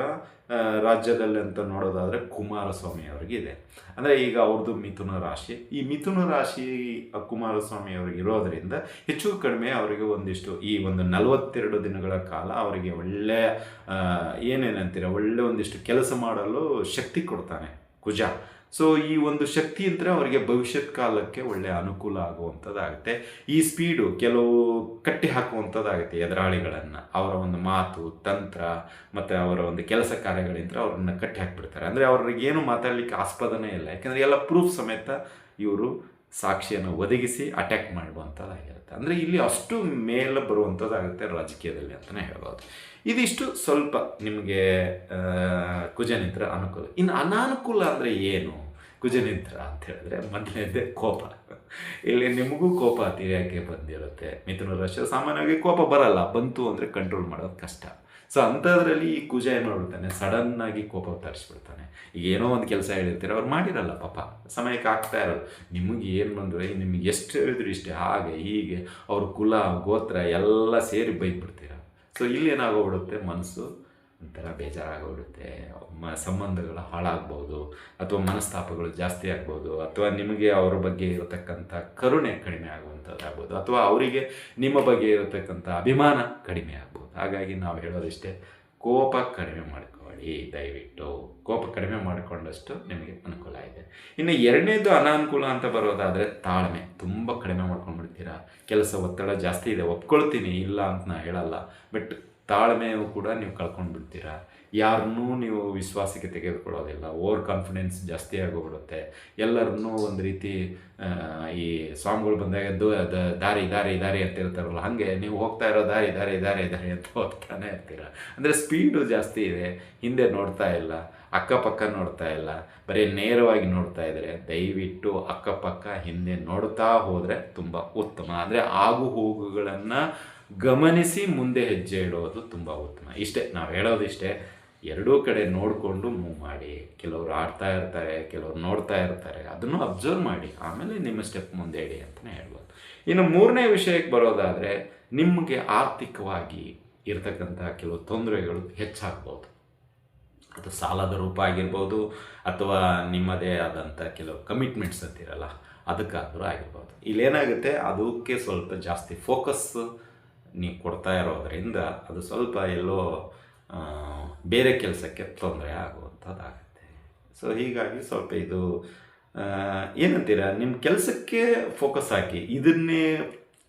ರಾಜ್ಯದಲ್ಲಿ ಅಂತ ನೋಡೋದಾದರೆ ಕುಮಾರಸ್ವಾಮಿ ಅವ್ರಿಗೆ ಇದೆ. ಅಂದರೆ ಈಗ ಅವ್ರದ್ದು ಮಿಥುನ ರಾಶಿ. ಈ ಮಿಥುನ ರಾಶಿ ಕುಮಾರಸ್ವಾಮಿ ಅವ್ರಿಗೆ ಇರೋದರಿಂದ ಹೆಚ್ಚು ಕಡಿಮೆ ಅವರಿಗೆ ಒಂದಿಷ್ಟು ಈ ಒಂದು 42 ದಿನಗಳ ಕಾಲ ಅವರಿಗೆ ಒಳ್ಳೆಯ ಏನೇನಂತೀರ ಒಳ್ಳೆ ಒಂದಿಷ್ಟು ಕೆಲಸ ಮಾಡಲು ಶಕ್ತಿ ಕೊಡ್ತಾನೆ ಕುಜ. ಸೊ ಈ ಒಂದು ಶಕ್ತಿ ಅಂದರೆ ಅವರಿಗೆ ಭವಿಷ್ಯತ್ ಕಾಲಕ್ಕೆ ಒಳ್ಳೆಯ ಅನುಕೂಲ ಆಗುವಂಥದ್ದಾಗುತ್ತೆ. ಈ ಸ್ಪೀಡು ಕೆಲವು ಕಟ್ಟಿ ಹಾಕುವಂಥದ್ದಾಗುತ್ತೆ ಎದುರಾಳಿಗಳನ್ನು. ಅವರ ಒಂದು ಮಾತು ತಂತ್ರ ಮತ್ತು ಅವರ ಒಂದು ಕೆಲಸ ಕಾರ್ಯಗಳಿಂದ ಅವ್ರನ್ನ ಕಟ್ಟಿ ಹಾಕಿಬಿಡ್ತಾರೆ. ಅಂದರೆ ಅವ್ರಿಗೇನು ಮಾತಾಡಲಿಕ್ಕೆ ಆಸ್ಪದನೇ ಇಲ್ಲ, ಯಾಕೆಂದರೆ ಎಲ್ಲ ಪ್ರೂಫ್ ಸಮೇತ ಇವರು ಸಾಕ್ಷಿಯನ್ನು ಒದಗಿಸಿ ಅಟ್ಯಾಕ್ ಮಾಡುವಂಥದ್ದಾಗಿರುತ್ತೆ. ಅಂದರೆ ಇಲ್ಲಿ ಅಷ್ಟು ಮೇಲೆ ಬರುವಂಥದ್ದಾಗುತ್ತೆ ರಾಜಕೀಯದಲ್ಲಿ ಅಂತಲೇ ಹೇಳ್ಬೋದು. ಇದಿಷ್ಟು ಸ್ವಲ್ಪ ನಿಮಗೆ ಕುಜನಿದ್ರ ಅನುಕೂಲ. ಇನ್ನು ಅನಾನುಕೂಲ ಅಂದರೆ ಏನು ಕುಜನಿದ್ರ ಅಂತ ಹೇಳಿದ್ರೆ ಮೊದಲನೇದೇ ಕೋಪ. ಇಲ್ಲಿ ನಿಮಗೂ ಕೋಪ ಅತಿಯಾಗಿ ಬಂದಿರುತ್ತೆ. ಮಿಥುನ ರಾಶಿ ಸಾಮಾನ್ಯವಾಗಿ ಕೋಪ ಬರಲ್ಲ, ಬಂತು ಅಂದರೆ ಕಂಟ್ರೋಲ್ ಮಾಡೋದು ಕಷ್ಟ. ಸೊ ಅಂಥದ್ರಲ್ಲಿ ಈ ಕುಜ ಏನು ಮಾಡ್ಬಿಡ್ತಾನೆ, ಸಡನ್ನಾಗಿ ಕೋಪ ತರಿಸ್ಬಿಡ್ತಾನೆ. ಈಗ ಏನೋ ಒಂದು ಕೆಲಸ ಹೇಳಿರ್ತೀರ, ಅವ್ರು ಮಾಡಿರಲ್ಲ ಪಾಪ, ಸಮಯಕ್ಕೆ ಆಗ್ತಾ ಇರೋದು. ನಿಮಗೆ ಏನು ಬಂದರೆ ನಿಮಗೆ ಎಷ್ಟು ಹೇಳಿದ್ರು ಇಷ್ಟೇ, ಹಾಗೆ ಹೀಗೆ ಅವ್ರ ಕುಲ ಗೋತ್ರ ಎಲ್ಲ ಸೇರಿ ಬೈದ್ಬಿಡ್ತೀರ. ಸೊ ಇಲ್ಲಿ ಏನಾಗೋಗ್ಬಿಡುತ್ತೆ, ಮನಸ್ಸು ಒಂಥರ ಬೇಜಾರಾಗೋಗ್ಬಿಡುತ್ತೆ, ಸಂಬಂಧಗಳು ಹಾಳಾಗ್ಬೋದು, ಅಥವಾ ಮನಸ್ತಾಪಗಳು ಜಾಸ್ತಿ ಆಗ್ಬೋದು, ಅಥವಾ ನಿಮಗೆ ಅವ್ರ ಬಗ್ಗೆ ಇರತಕ್ಕಂಥ ಕರುಣೆ ಕಡಿಮೆ ಆಗುವಂಥದ್ದಾಗ್ಬೋದು, ಅಥವಾ ಅವರಿಗೆ ನಿಮ್ಮ ಬಗ್ಗೆ ಇರತಕ್ಕಂಥ ಅಭಿಮಾನ ಕಡಿಮೆ ಆಗ್ಬೋದು. ಹಾಗಾಗಿ ನಾವು ಹೇಳೋದಿಷ್ಟೇ, ಕೋಪ ಕಡಿಮೆ ಮಾಡ್ಕೊಳ್ಳಿ ದಯವಿಟ್ಟು. ಕೋಪ ಕಡಿಮೆ ಮಾಡಿಕೊಂಡಷ್ಟು ನಿಮಗೆ ಅನುಕೂಲ ಇದೆ. ಇನ್ನು ಎರಡನೇದು ಅನಾನುಕೂಲ ಅಂತ ಬರೋದಾದರೆ ತಾಳ್ಮೆ ತುಂಬ ಕಡಿಮೆ ಮಾಡ್ಕೊಂಡ್ಬಿಡ್ತೀರಾ. ಕೆಲಸ ಒತ್ತಡ ಜಾಸ್ತಿ ಇದೆ, ಒಪ್ಕೊಳ್ತೀನಿ, ಇಲ್ಲ ಅಂತ ನಾ ಹೇಳಲ್ಲ, ಬಟ್ ತಾಳ್ಮೆಯೂ ಕೂಡ ನೀವು ಕಳ್ಕೊಂಡು ಬಿಡ್ತೀರಾ. ಯಾರನ್ನೂ ನೀವು ವಿಶ್ವಾಸಕ್ಕೆ ತೆಗೆದುಕೊಳ್ಳೋದಿಲ್ಲ, ಓವರ್ ಕಾನ್ಫಿಡೆನ್ಸ್ ಜಾಸ್ತಿ ಆಗೋಗ್ಬಿಡುತ್ತೆ. ಎಲ್ಲರನ್ನೂ ಒಂದು ರೀತಿ ಈ ಸ್ವಾಮಿಗಳು ಬಂದಾಗ ದಾರಿ ದಾರಿ ದಾರಿ ಅಂತ ಇರ್ತಾರಲ್ಲ, ಹಾಗೆ ನೀವು ಹೋಗ್ತಾ ಇರೋ ದಾರಿ ದಾರಿ ದಾರಿ ದಾರಿ ಅಂತ ಹೋಗ್ತಾನೆ ಇರ್ತೀರ. ಅಂದರೆ ಸ್ಪೀಡು ಜಾಸ್ತಿ ಇದೆ, ಹಿಂದೆ ನೋಡ್ತಾ ಇಲ್ಲ, ಅಕ್ಕಪಕ್ಕ ನೋಡ್ತಾ ಇಲ್ಲ, ಬರೀ ನೇರವಾಗಿ ನೋಡ್ತಾ ಇದ್ದಾರೆ. ದಯವಿಟ್ಟು ಅಕ್ಕಪಕ್ಕ ಹಿಂದೆ ನೋಡ್ತಾ ಹೋದರೆ ತುಂಬ ಉತ್ತಮ. ಅಂದರೆ ಆಗು ಹೋಗುಗಳನ್ನು ಗಮನಿಸಿ ಮುಂದೆ ಹೆಜ್ಜೆ ಇಡೋದು ತುಂಬ ಉತ್ತಮ. ಇಷ್ಟೇ ನಾವು ಹೇಳೋದಿಷ್ಟೇ. ಎರಡೂ ಕಡೆ ನೋಡಿಕೊಂಡು ಮೂವ್ ಮಾಡಿ. ಕೆಲವರು ಆಡ್ತಾ ಇರ್ತಾರೆ, ಕೆಲವರು ನೋಡ್ತಾ ಇರ್ತಾರೆ, ಅದನ್ನು ಅಬ್ಸರ್ವ್ ಮಾಡಿ, ಆಮೇಲೆ ನಿಮ್ಮ ಸ್ಟೆಪ್ ಮುಂದೆ ಇಡಿ ಅಂತಲೇ ಹೇಳ್ಬೋದು. ಇನ್ನು ಮೂರನೇ ವಿಷಯಕ್ಕೆ ಬರೋದಾದರೆ, ನಿಮಗೆ ಆರ್ಥಿಕವಾಗಿ ಇರತಕ್ಕಂಥ ಕೆಲವು ತೊಂದರೆಗಳು ಹೆಚ್ಚಾಗ್ಬೋದು. ಅದು ಸಾಲದ ರೂಪ ಆಗಿರ್ಬೋದು, ಅಥವಾ ನಿಮ್ಮದೇ ಆದಂಥ ಕೆಲವು ಕಮಿಟ್ಮೆಂಟ್ಸ್ ಅಂತಿರಲ್ಲ ಅದಕ್ಕಾದರೂ ಆಗಿರ್ಬೋದು. ಇಲ್ಲೇನಾಗುತ್ತೆ, ಅದಕ್ಕೆ ಸ್ವಲ್ಪ ಜಾಸ್ತಿ ಫೋಕಸ್ ನೀವು ಕೊಡ್ತಾ ಇರೋದರಿಂದ ಅದು ಸ್ವಲ್ಪ ಎಲ್ಲೋ ಬೇರೆ ಕೆಲಸಕ್ಕೆ ತೊಂದರೆ ಆಗುವಂಥದ್ದಾಗುತ್ತೆ. ಸೊ ಹೀಗಾಗಿ ಸ್ವಲ್ಪ ಇದು ಏನಂತೀರ, ನಿಮ್ಮ ಕೆಲಸಕ್ಕೆ ಫೋಕಸ್ ಹಾಕಿ, ಇದನ್ನೇ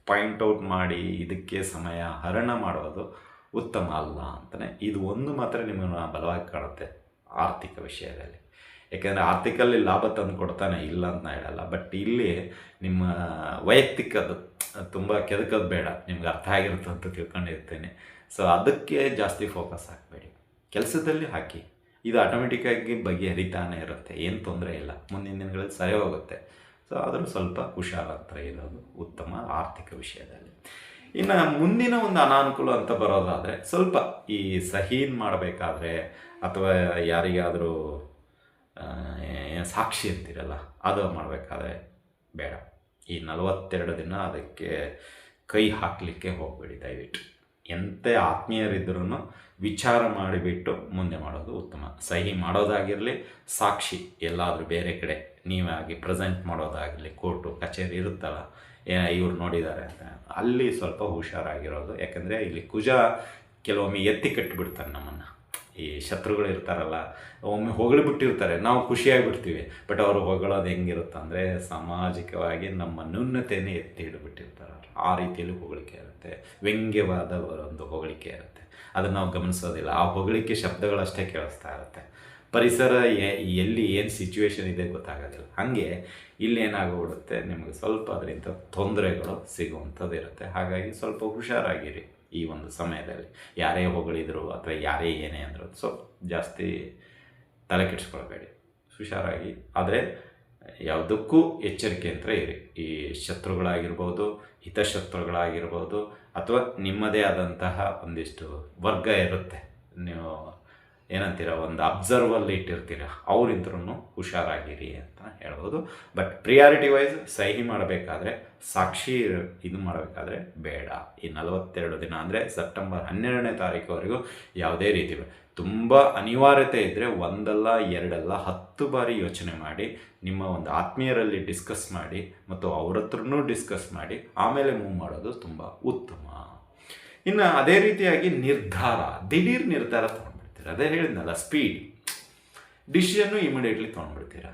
ಪಾಯಿಂಟ್ಔಟ್ ಮಾಡಿ ಇದಕ್ಕೆ ಸಮಯ ಹರಣ ಮಾಡೋದು ಉತ್ತಮ ಅಲ್ಲ ಅಂತಲೇ. ಇದು ಒಂದು ಮಾತ್ರ ನಿಮ್ಮನ್ನು ಬಲವಾಗಿ ಕಾಣುತ್ತೆ ಆರ್ಥಿಕ ವಿಷಯದಲ್ಲಿ. ಯಾಕೆಂದರೆ ಆರ್ಥಿಕಲ್ಲಿ ಲಾಭ ತಂದು ಕೊಡ್ತಾನೆ, ಇಲ್ಲ ಅಂತ ಹೇಳಲ್ಲ, ಬಟ್ ಇಲ್ಲಿ ನಿಮ್ಮ ವೈಯಕ್ತಿಕದ್ದು ತುಂಬ ಕೆದಕೋದು ಬೇಡ, ನಿಮ್ಗೆ ಅರ್ಥ ಆಗಿರುತ್ತೆ ಅಂತ ತಿಳ್ಕೊಂಡಿರ್ತೇನೆ. ಸೊ ಅದಕ್ಕೆ ಜಾಸ್ತಿ ಫೋಕಸ್ ಹಾಕಬೇಡಿ, ಕೆಲಸದಲ್ಲಿ ಹಾಕಿ. ಇದು ಆಟೋಮೆಟಿಕ್ಕಾಗಿ ಬಗೆಹರಿತಾನೆ ಇರುತ್ತೆ, ಏನು ತೊಂದರೆ ಇಲ್ಲ, ಮುಂದಿನ ದಿನಗಳಲ್ಲಿ ಸರಿ ಹೋಗುತ್ತೆ. ಸೊ ಆದರೂ ಸ್ವಲ್ಪ ಹುಷಾರಂತರ ಇರೋದು ಉತ್ತಮ ಆರ್ಥಿಕ ವಿಷಯದಲ್ಲಿ. ಇನ್ನು ಮುಂದಿನ ಒಂದು ಅನಾನುಕೂಲ ಅಂತ ಬರೋದಾದರೆ, ಸ್ವಲ್ಪ ಈ ಸಹೀನ್ ಮಾಡಬೇಕಾದ್ರೆ ಅಥವಾ ಯಾರಿಗಾದರೂ ಸಾಕ್ಷಿ ಅಂತಿರಲ್ಲ ಅದು ಮಾಡಬೇಕಾದ್ರೆ ಬೇಡ. ಈ 42 ದಿನ ಅದಕ್ಕೆ ಕೈ ಹಾಕಲಿಕ್ಕೆ ಹೋಗಬೇಡಿ ದಯವಿಟ್ಟು. ಎಂಥ ಆತ್ಮೀಯರಿದ್ರೂ ವಿಚಾರ ಮಾಡಿಬಿಟ್ಟು ಮುಂದೆ ಮಾಡೋದು ಉತ್ತಮ. ಸಹಿ ಮಾಡೋದಾಗಿರಲಿ, ಸಾಕ್ಷಿ ಎಲ್ಲಾದರೂ ಬೇರೆ ಕಡೆ ನೀವಾಗಿ ಪ್ರೆಸೆಂಟ್ ಮಾಡೋದಾಗಲಿ, ಕೋರ್ಟು ಕಚೇರಿ ಇರುತ್ತಲ್ಲ, ಇವ್ರು ನೋಡಿದ್ದಾರೆ ಅಂತ, ಅಲ್ಲಿ ಸ್ವಲ್ಪ ಹುಷಾರಾಗಿರೋದು. ಯಾಕಂದರೆ ಇಲ್ಲಿ ಕುಜ ಕೆಲವೊಮ್ಮೆ ಎತ್ತಿ ಕಟ್ಟಿಬಿಡ್ತಾನೆ ನಮ್ಮನ್ನು. ಈ ಶತ್ರುಗಳು ಇರ್ತಾರಲ್ಲ, ಒಮ್ಮೆ ಹೊಗಳಿಬಿಟ್ಟಿರ್ತಾರೆ, ನಾವು ಖುಷಿಯಾಗಿಬಿಡ್ತೀವಿ, ಬಟ್ ಅವರು ಹೊಗಳೋದು ಹೆಂಗಿರುತ್ತೆ ಅಂದರೆ ಸಾಮಾಜಿಕವಾಗಿ ನಮ್ಮ ನ್ಯೂನತೆಯೇ ಎತ್ತಿ ಹಿಡಿಬಿಟ್ಟಿರ್ತಾರೆ. ಆ ರೀತಿಯಲ್ಲಿ ಹೊಗಳಿಕೆ ಇರುತ್ತೆ, ವ್ಯಂಗ್ಯವಾದ ಒಂದು ಹೊಗಳಿಕೆ ಇರುತ್ತೆ, ಅದನ್ನು ನಾವು ಗಮನಿಸೋದಿಲ್ಲ. ಆ ಹೊಗಳಿಕೆ ಶಬ್ದಗಳಷ್ಟೇ ಕೇಳಿಸ್ತಾ ಇರುತ್ತೆ, ಪರಿಸರ ಎಲ್ಲಿ ಏನು ಸಿಚುವೇಶನ್ ಇದೆ ಗೊತ್ತಾಗೋದಿಲ್ಲ. ಹಾಗೆ ಇಲ್ಲಿ ಏನಾಗೋಗ್ಬಿಡುತ್ತೆ, ನಿಮಗೆ ಸ್ವಲ್ಪ ಅದರಿಂದ ತೊಂದರೆಗಳು ಸಿಗುವಂಥದ್ದು ಇರುತ್ತೆ. ಹಾಗಾಗಿ ಸ್ವಲ್ಪ ಹುಷಾರಾಗಿರಿ ಈ ಒಂದು ಸಮಯದಲ್ಲಿ. ಯಾರೇ ಹೊಗಳಿದ್ರು ಅಥವಾ ಯಾರೇ ಏನೇ ಅಂದರು ಸ್ವಲ್ಪ ಜಾಸ್ತಿ ತಲೆ ಕೆಡಿಸ್ಕೊಳ್ಬೇಡಿ, ಹುಷಾರಾಗಿ. ಆದರೆ ಯಾವುದಕ್ಕೂ ಎಚ್ಚರಿಕೆ ಅಂತ ಇರಿ. ಈ ಶತ್ರುಗಳಾಗಿರ್ಬೋದು, ಹಿತಶತ್ರುಗಳಾಗಿರ್ಬೋದು, ಅಥವಾ ನಿಮ್ಮದೇ ಆದಂತಹ ಒಂದಿಷ್ಟು ವರ್ಗ ಇರುತ್ತೆ, ನೀವು ಏನಂತೀರ ಒಂದು ಅಬ್ಸರ್ವಲ್ಲಿ ಇಟ್ಟಿರ್ತೀರ ಅವರಿಂದ್ರೂ ಹುಷಾರಾಗಿರಿ ಅಂತ ಹೇಳ್ಬೋದು. ಬಟ್ ಪ್ರಿಯಾರಿಟಿ ವೈಸ್ ಸಹಿ ಮಾಡಬೇಕಾದ್ರೆ ಸಾಕ್ಷಿ ಇದು ಮಾಡಬೇಕಾದ್ರೆ ಬೇಡ. ಈ 42 ದಿನ ಅಂದರೆ ಸೆಪ್ಟೆಂಬರ್ 12ನೇ ತಾರೀಕುವರೆಗೂ ಯಾವುದೇ ರೀತಿ ತುಂಬ ಅನಿವಾರ್ಯತೆ ಇದ್ದರೆ ಒಂದಲ್ಲ ಎರಡಲ್ಲ 10 ಬಾರಿ ಯೋಚನೆ ಮಾಡಿ ನಿಮ್ಮ ಒಂದು ಆತ್ಮೀಯರಲ್ಲಿ ಡಿಸ್ಕಸ್ ಮಾಡಿ ಮತ್ತು ಅವ್ರ ಹತ್ರನೂ ಡಿಸ್ಕಸ್ ಮಾಡಿ ಆಮೇಲೆ ಮೂವ್ ಮಾಡೋದು ತುಂಬ ಉತ್ತಮ. ಇನ್ನು ಅದೇ ರೀತಿಯಾಗಿ ನಿರ್ಧಾರ, ದಿಢೀರ್ ನಿರ್ಧಾರ ತೊಗೊಂಡ್ಬಿಡ್ತೀರ. ಅದೇ ಹೇಳಿದ್ನಲ್ಲ, ಸ್ಪೀಡ್ ಡಿಸಿಷನ್ನು ಇಮಿಡಿಯೇಟ್ಲಿ ತೊಗೊಂಡ್ಬಿಡ್ತೀರ.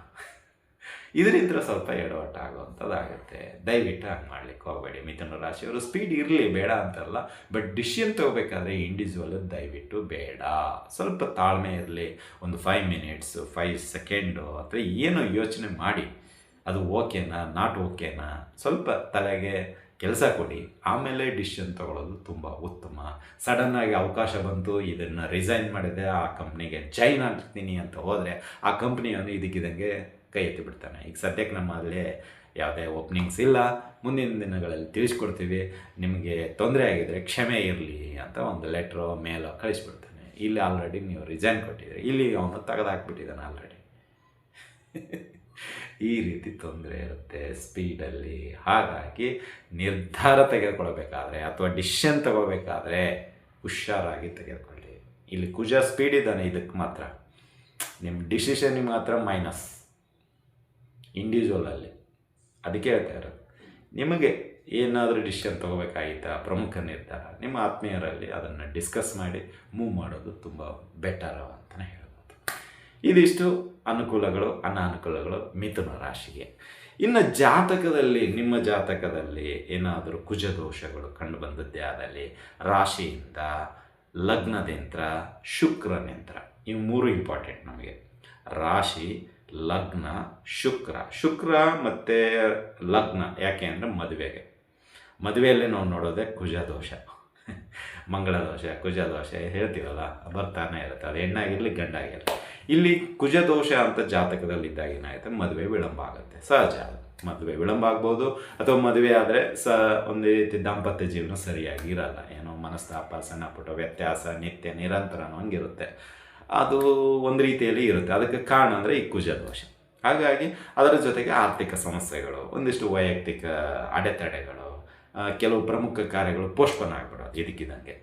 ಇದರಿಂದ ಸ್ವಲ್ಪ ಎಡವಟ್ಟು ಆಗುವಂಥದ್ದಾಗುತ್ತೆ. ದಯವಿಟ್ಟು ಹಂಗೆ ಮಾಡ್ಲಿಕ್ಕೆ ಹೋಗಬೇಡಿ ಮಿಥುನ ರಾಶಿಯವರು. ಸ್ಪೀಡ್ ಇರಲಿ, ಬೇಡ ಅಂತಲ್ಲ, ಬಟ್ ಡಿಸಿಷನ್ ತೊಗೋಬೇಕಾದ್ರೆ ಇಂಡಿವಿಜುವಲ್ ದಯವಿಟ್ಟು ಬೇಡ. ಸ್ವಲ್ಪ ತಾಳ್ಮೆ ಇರಲಿ. ಒಂದು 5 ಮಿನಿಟ್ಸ್ 5 ಸೆಕೆಂಡು ಅಥವಾ ಏನು ಯೋಚನೆ ಮಾಡಿ ಅದು ಓಕೆನಾ ನಾಟ್ ಓಕೆನಾ ಸ್ವಲ್ಪ ತಲೆಗೆ ಕೆಲಸ ಕೊಡಿ, ಆಮೇಲೆ ಡಿಸಿಷನ್ ತೊಗೊಳ್ಳೋದು ತುಂಬ ಉತ್ತಮ. ಸಡನ್ನಾಗಿ ಅವಕಾಶ ಬಂತು, ಇದನ್ನು ರಿಸೈನ್ ಮಾಡಿದೆ, ಆ ಕಂಪ್ನಿಗೆ ಜಾಯ್ನ್ ಆಗ್ತೀನಿ ಅಂತ ಹೋದರೆ ಆ ಕಂಪ್ನಿಯನ್ನು ಇದಕ್ಕಿದಂಗೆ ಕೈ ಎತ್ತಿ ಬಿಡ್ತಾನೆ. ಈಗ ಸದ್ಯಕ್ಕೆ ನಮ್ಮಲ್ಲಿ ಯಾವುದೇ ಓಪನಿಂಗ್ಸ್ ಇಲ್ಲ, ಮುಂದಿನ ದಿನಗಳಲ್ಲಿ ತಿಳಿಸ್ಕೊಡ್ತೀವಿ, ನಿಮಗೆ ತೊಂದರೆ ಆಗಿದರೆ ಕ್ಷಮೆ ಇರಲಿ ಅಂತ ಒಂದು ಲೆಟ್ರೋ ಮೇಲೋ ಕಳಿಸ್ಬಿಡ್ತಾನೆ. ಇಲ್ಲಿ ಆಲ್ರೆಡಿ ನೀವು ರಿಸೈನ್ ಕೊಟ್ಟಿದ್ದೀರಿ, ಇಲ್ಲಿ ಅವನು ತೆಗೆದಾಕ್ಬಿಟ್ಟಿದ್ದಾನೆ ಆಲ್ರೆಡಿ. ಈ ರೀತಿ ತೊಂದರೆ ಇರುತ್ತೆ ಸ್ಪೀಡಲ್ಲಿ. ಹಾಗಾಗಿ ನಿರ್ಧಾರ ತೆಗೆದುಕೊಳ್ಬೇಕಾದ್ರೆ ಅಥವಾ ಡಿಸಿಷನ್ ತಗೋಬೇಕಾದ್ರೆ ಹುಷಾರಾಗಿ ತೆಗೆದುಕೊಳ್ಳಿ. ಇಲ್ಲಿ ಕುಜ ಸ್ಪೀಡ್ ಇದ್ದಾನೆ, ಇದಕ್ಕೆ ಮಾತ್ರ ನಿಮ್ಮ ಡಿಸಿಷನ್ಗೆ ಮಾತ್ರ ಮೈನಸ್ ಇಂಡಿವಿಜುವಲಲ್ಲಿ. ಅದಕ್ಕೆ ಹೇಳ್ತಾ ಇರೋದು, ನಿಮಗೆ ಏನಾದರೂ ಡಿಸಿಷನ್ ತೊಗೋಬೇಕಾಗಿತ್ತಾ ಪ್ರಮುಖ ನಿರ್ಧಾರ ನಿಮ್ಮ ಆತ್ಮೀಯರಲ್ಲಿ ಅದನ್ನು ಡಿಸ್ಕಸ್ ಮಾಡಿ ಮೂವ್ ಮಾಡೋದು ತುಂಬ ಬೆಟರ್ ಅಂತಲೇ ಹೇಳ್ಬೋದು. ಇದಿಷ್ಟು ಅನುಕೂಲಗಳು ಅನಾನುಕೂಲಗಳು ಮಿಥುನ ರಾಶಿಗೆ. ಇನ್ನು ಜಾತಕದಲ್ಲಿ, ನಿಮ್ಮ ಜಾತಕದಲ್ಲಿ ಏನಾದರೂ ಕುಜದೋಷಗಳು ಕಂಡು ಬಂದದ್ದೇ ಆದಲ್ಲಿ ರಾಶಿಯಿಂದ, ಲಗ್ನದಿಂದ, ಶುಕ್ರನಿಂದ, ಇವು 3 ಇಂಪಾರ್ಟೆಂಟ್ ನಮಗೆ. ರಾಶಿ, ಲಗ್ನ, ಶುಕ್ರ ಮತ್ತು ಲಗ್ನ. ಯಾಕೆ ಅಂದರೆ ಮದುವೆಯಲ್ಲಿ ನಾವು ನೋಡೋದೇ ಕುಜದೋಷ, ಮಂಗಳದೋಷ, ಕುಜದೋಷ ಹೇಳ್ತೀವಲ್ಲ, ಬರ್ತಾನೆ ಇರುತ್ತೆ. ಅದು ಹೆಣ್ಣಾಗಿರಲಿ ಗಂಡಾಗಿರಲಿ. ಇಲ್ಲಿ ಕುಜದೋಷ ಅಂತ ಜಾತಕದಲ್ಲಿದ್ದಾಗ ಏನಾಗುತ್ತೆ, ಮದುವೆ ವಿಳಂಬ ಆಗುತ್ತೆ. ಸಹಜ, ಮದುವೆ ವಿಳಂಬ ಆಗ್ಬೋದು, ಅಥವಾ ಮದುವೆ ಆದರೆ ಒಂದು ರೀತಿ ದಾಂಪತ್ಯ ಜೀವನ ಸರಿಯಾಗಿ ಇರಲ್ಲ. ಏನೋ ಮನಸ್ತಾಪ, ಸಣ್ಣ ಪುಟ್ಟ ವ್ಯತ್ಯಾಸ ನಿತ್ಯ ನಿರಂತರ ಹಂಗಿರುತ್ತೆ. ಅದು ಒಂದು ರೀತಿಯಲ್ಲಿ ಇರುತ್ತೆ. ಅದಕ್ಕೆ ಕಾರಣ ಅಂದರೆ ಈ ಕುಜದೋಷ. ಹಾಗಾಗಿ ಅದರ ಜೊತೆಗೆ ಆರ್ಥಿಕ ಸಮಸ್ಯೆಗಳು, ಒಂದಿಷ್ಟು ವೈಯಕ್ತಿಕ ಅಡೆತಡೆಗಳು, ಕೆಲವು ಪ್ರಮುಖ ಕಾರ್ಯಗಳು ಪೋಸ್ಟ್ಪೋನ್ ಆಗಿಬಿಡೋದು ಇದಕ್ಕಿದ್ದಂಗೆ.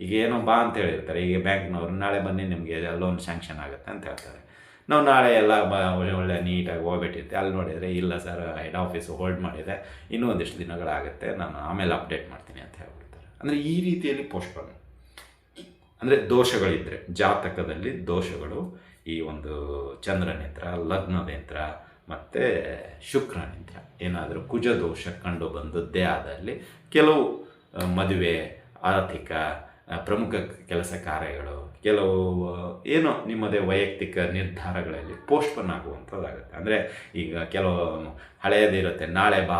ಈಗ ಏನೋ ಬಾ ಅಂತ ಹೇಳಿರ್ತಾರೆ, ಈಗ ಬ್ಯಾಂಕ್ನವರು ನಾಳೆ ಬನ್ನಿ ನಿಮಗೆ ಲೋನ್ ಸ್ಯಾಂಕ್ಷನ್ ಆಗುತ್ತೆ ಅಂತ ಹೇಳ್ತಾರೆ. ನಾವು ನಾಳೆ ಎಲ್ಲ ಒಳ್ಳೆ ನೀಟಾಗಿ ಹೋಗ್ಬಿಟ್ಟಿರ್ತೀವಿ. ಅಲ್ಲಿ ನೋಡಿದರೆ ಇಲ್ಲ ಸರ್, ಹೆಡ್ ಆಫೀಸು ಹೋಲ್ಡ್ ಮಾಡಿದೆ, ಇನ್ನೂ ಒಂದಿಷ್ಟು ದಿನಗಳಾಗುತ್ತೆ, ನಾನು ಆಮೇಲೆ ಅಪ್ಡೇಟ್ ಮಾಡ್ತೀನಿ ಅಂತ ಹೇಳ್ಬಿಡ್ತಾರೆ. ಅಂದರೆ ಈ ರೀತಿಯಲ್ಲಿ ಪೋಸ್ಟ್ಪೋನ್. ಅಂದರೆ ದೋಷಗಳಿದ್ದರೆ ಜಾತಕದಲ್ಲಿ ದೋಷಗಳು, ಈ ಒಂದು ಚಂದ್ರನಿಂದ, ಲಗ್ನದಿಂದ ಮತ್ತು ಶುಕ್ರನಿಂದ ಏನಾದರೂ ಕುಜದೋಷ ಕಂಡು ಬಂದದ್ದೇ ಆದಲ್ಲಿ ಕೆಲವು ಮದುವೆ, ಆರ್ಥಿಕ, ಪ್ರಮುಖ ಕೆಲಸ ಕಾರ್ಯಗಳು, ಕೆಲವು ಏನೋ ನಿಮ್ಮದೇ ವೈಯಕ್ತಿಕ ನಿರ್ಧಾರಗಳಲ್ಲಿ ಪೋಸ್ಟ್ಪೋನ್ ಆಗುವಂಥದ್ದಾಗುತ್ತೆ. ಅಂದರೆ ಈಗ ಕೆಲವು ಹಳೆಯದಿರುತ್ತೆ, ನಾಳೆ ಬಾ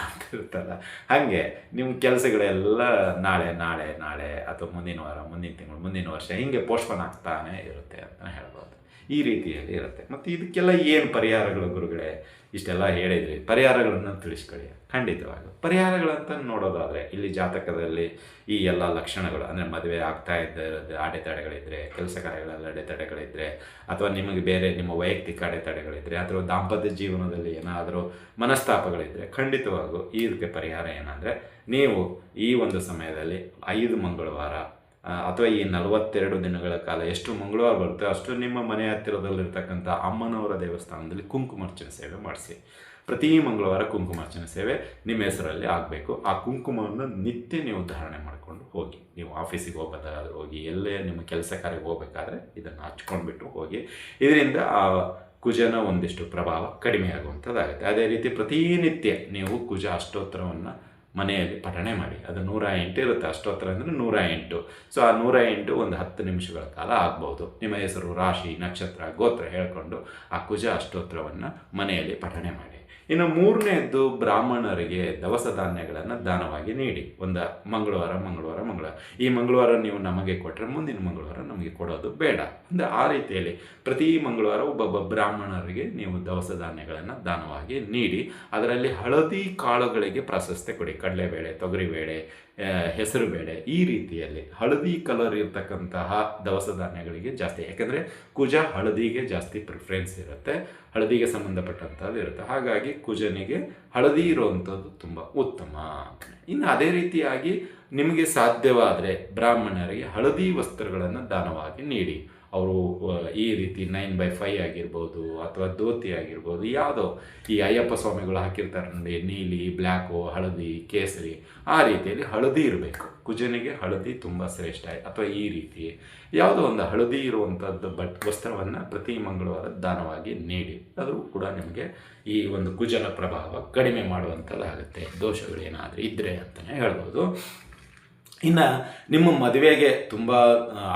ಅಂತ ಇರುತ್ತಲ್ಲ, ಹಾಗೆ ನಿಮ್ಮ ಕೆಲಸಗಳೆಲ್ಲ ನಾಳೆ ಅಥವಾ ಮುಂದಿನ ವಾರ, ಮುಂದಿನ ತಿಂಗಳು, ಮುಂದಿನ ವರ್ಷ ಹೀಗೆ ಪೋಸ್ಟ್ಪೋನ್ ಆಗ್ತಾನೆ ಇರುತ್ತೆ ಅಂತ ಹೇಳ್ಬೋದು. ಈ ರೀತಿಯಲ್ಲಿ ಇರುತ್ತೆ. ಮತ್ತು ಇದಕ್ಕೆಲ್ಲ ಏನು ಪರಿಹಾರಗಳು ಗುರುಗಳೇ? ಇಷ್ಟೆಲ್ಲ ಹೇಳಿದ್ರಿ, ಪರಿಹಾರಗಳನ್ನು ತಿಳಿಸ್ಕೊಳ್ಳಿ. ಖಂಡಿತವಾಗಿ ಪರಿಹಾರಗಳಂತ ನೋಡೋದಾದರೆ ಇಲ್ಲಿ ಜಾತಕದಲ್ಲಿ ಈ ಎಲ್ಲ ಲಕ್ಷಣಗಳು, ಅಂದರೆ ಮದುವೆ ಆಗ್ತಾ ಇರೋದು ಅಡೆತಡೆಗಳಿದ್ದರೆ, ಕೆಲಸ ಕಾರ್ಯಗಳಲ್ಲಿ ಅಡೆತಡೆಗಳಿದ್ದರೆ, ಅಥವಾ ನಿಮಗೆ ಬೇರೆ ನಿಮ್ಮ ವೈಯಕ್ತಿಕ ಅಡೆತಡೆಗಳಿದ್ದರೆ, ಅಥವಾ ದಾಂಪತ್ಯ ಜೀವನದಲ್ಲಿ ಏನಾದರೂ ಮನಸ್ತಾಪಗಳಿದ್ದರೆ, ಖಂಡಿತವಾಗೂ ಇದಕ್ಕೆ ಪರಿಹಾರ ಏನಂದರೆ, ನೀವು ಈ ಒಂದು ಸಮಯದಲ್ಲಿ 5 ಮಂಗಳವಾರ ಅಥವಾ ಈ 42 ದಿನಗಳ ಕಾಲ ಎಷ್ಟು ಮಂಗಳವಾರ ಬರುತ್ತೆ ಅಷ್ಟು ನಿಮ್ಮ ಮನೆ ಹತ್ತಿರದಲ್ಲಿರ್ತಕ್ಕಂಥ ಅಮ್ಮನವರ ದೇವಸ್ಥಾನದಲ್ಲಿ ಕುಂಕುಮಾರ್ಚನೆ ಸೇವೆ ಮಾಡಿಸಿ. ಪ್ರತಿ ಮಂಗಳವಾರ ಕುಂಕುಮಾರ್ಚನೆ ಸೇವೆ ನಿಮ್ಮ ಹೆಸರಲ್ಲಿ ಆಗಬೇಕು. ಆ ಕುಂಕುಮವನ್ನು ನಿತ್ಯ ನೀವು ಧಾರಣೆ ಮಾಡಿಕೊಂಡು ಹೋಗಿ. ನೀವು ಆಫೀಸಿಗೆ ಹೋಗಿ, ಎಲ್ಲೇ ನಿಮ್ಮ ಕೆಲಸ ಕಾರ್ಯಕ್ಕೆ ಹೋಗಬೇಕಾದ್ರೆ ಇದನ್ನು ಹಚ್ಕೊಂಡ್ಬಿಟ್ಟು ಹೋಗಿ. ಇದರಿಂದ ಆ ಕುಜನ ಒಂದಿಷ್ಟು ಪ್ರಭಾವ ಕಡಿಮೆ ಆಗುವಂಥದ್ದಾಗುತ್ತೆ. ಅದೇ ರೀತಿ ಪ್ರತಿನಿತ್ಯ ನೀವು ಕುಜ ಅಷ್ಟೋತ್ತರವನ್ನು ಮನೆಯಲ್ಲಿ ಪಠಣೆ ಮಾಡಿ. ಅದು 108 ಇರುತ್ತೆ. ಅಷ್ಟೋತ್ತರ ಅಂದರೆ 108. ಸೊ ಆ 108 ಒಂದು 10 ನಿಮಿಷಗಳ ಕಾಲ ಆಗ್ಬೋದು. ನಿಮ್ಮ ಹೆಸರು, ರಾಶಿ, ನಕ್ಷತ್ರ, ಗೋತ್ರ ಹೇಳ್ಕೊಂಡು ಆ ಕುಜ ಅಷ್ಟೋತ್ತರವನ್ನು ಮನೆಯಲ್ಲಿ ಪಠಣೆ ಮಾಡಿ. ಇನ್ನು 3ನೇದ್ದು, ಬ್ರಾಹ್ಮಣರಿಗೆ ದವಸ ಧಾನ್ಯಗಳನ್ನು ದಾನವಾಗಿ ನೀಡಿ. ಒಂದು ಮಂಗಳವಾರ. ಈ ಮಂಗಳವಾರ ನೀವು ನಮಗೆ ಕೊಟ್ಟರೆ ಮುಂದಿನ ಮಂಗಳವಾರ ನಮಗೆ ಕೊಡೋದು ಬೇಡ. ಅಂದರೆ ಆ ರೀತಿಯಲ್ಲಿ ಪ್ರತಿ ಮಂಗಳವಾರ ಒಬ್ಬೊಬ್ಬ ಬ್ರಾಹ್ಮಣರಿಗೆ ನೀವು ದವಸ ಧಾನ್ಯಗಳನ್ನು ದಾನವಾಗಿ ನೀಡಿ. ಅದರಲ್ಲಿ ಹಳದಿ ಕಾಳುಗಳಿಗೆ ಪ್ರಾಶಸ್ತ್ಯ ಕೊಡಿ. ಕಡಲೆಬೇಳೆ, ತೊಗರಿಬೇಳೆ, ಹೆಸರುಬೇಳೆ, ಈ ರೀತಿಯಲ್ಲಿ ಹಳದಿ ಕಲರ್ ಇರ್ತಕ್ಕಂತಹ ದವಸ ಧಾನ್ಯಗಳಿಗೆ ಜಾಸ್ತಿ, ಯಾಕಂದರೆ ಕುಜ ಹಳದಿಗೆ ಜಾಸ್ತಿ ಪ್ರಿಫರೆನ್ಸ್ ಇರುತ್ತೆ, ಹಳದಿಗೆ ಸಂಬಂಧಪಟ್ಟಂಥದ್ದು ಇರುತ್ತೆ. ಹಾಗಾಗಿ ಕುಜನಿಗೆ ಹಳದಿ ಇರುವಂಥದ್ದು ತುಂಬ ಉತ್ತಮ. ಇನ್ನು ಅದೇ ರೀತಿಯಾಗಿ ನಿಮಗೆ ಸಾಧ್ಯವಾದರೆ ಬ್ರಾಹ್ಮಣರಿಗೆ ಹಳದಿ ವಸ್ತ್ರಗಳನ್ನು ದಾನವಾಗಿ ನೀಡಿ. ಅವರು ಈ ರೀತಿ 9/5 ಆಗಿರ್ಬೋದು ಅಥವಾ ಧೋತಿ ಆಗಿರ್ಬೋದು, ಯಾವುದೋ ಈ ಅಯ್ಯಪ್ಪ ಸ್ವಾಮಿಗಳು ಹಾಕಿರ್ತಾರೆ ನೋಡಿ, ನೀಲಿ, ಬ್ಲ್ಯಾಕು, ಹಳದಿ, ಕೇಸರಿ, ಆ ರೀತಿಯಲ್ಲಿ ಹಳದಿ ಇರಬೇಕು. ಕುಜನಿಗೆ ಹಳದಿ ತುಂಬ ಶ್ರೇಷ್ಠ. ಅಥವಾ ಈ ರೀತಿ ಯಾವುದೋ ಒಂದು ಹಳದಿ ಇರುವಂಥದ್ದು ವಸ್ತ್ರವನ್ನು ಪ್ರತಿ ಮಂಗಳವಾರ ದಾನವಾಗಿ ನೀಡಿ. ಅದು ಕೂಡ ನಿಮಗೆ ಈ ಒಂದು ಕುಜನ ಪ್ರಭಾವ ಕಡಿಮೆ ಮಾಡುವಂಥದ್ದಾಗುತ್ತೆ, ದೋಷಗಳೇನಾದರೂ ಇದ್ದರೆ ಅಂತಲೇ ಹೇಳ್ಬೋದು. ಇನ್ನು ನಿಮ್ಮ ಮದುವೆಗೆ ತುಂಬ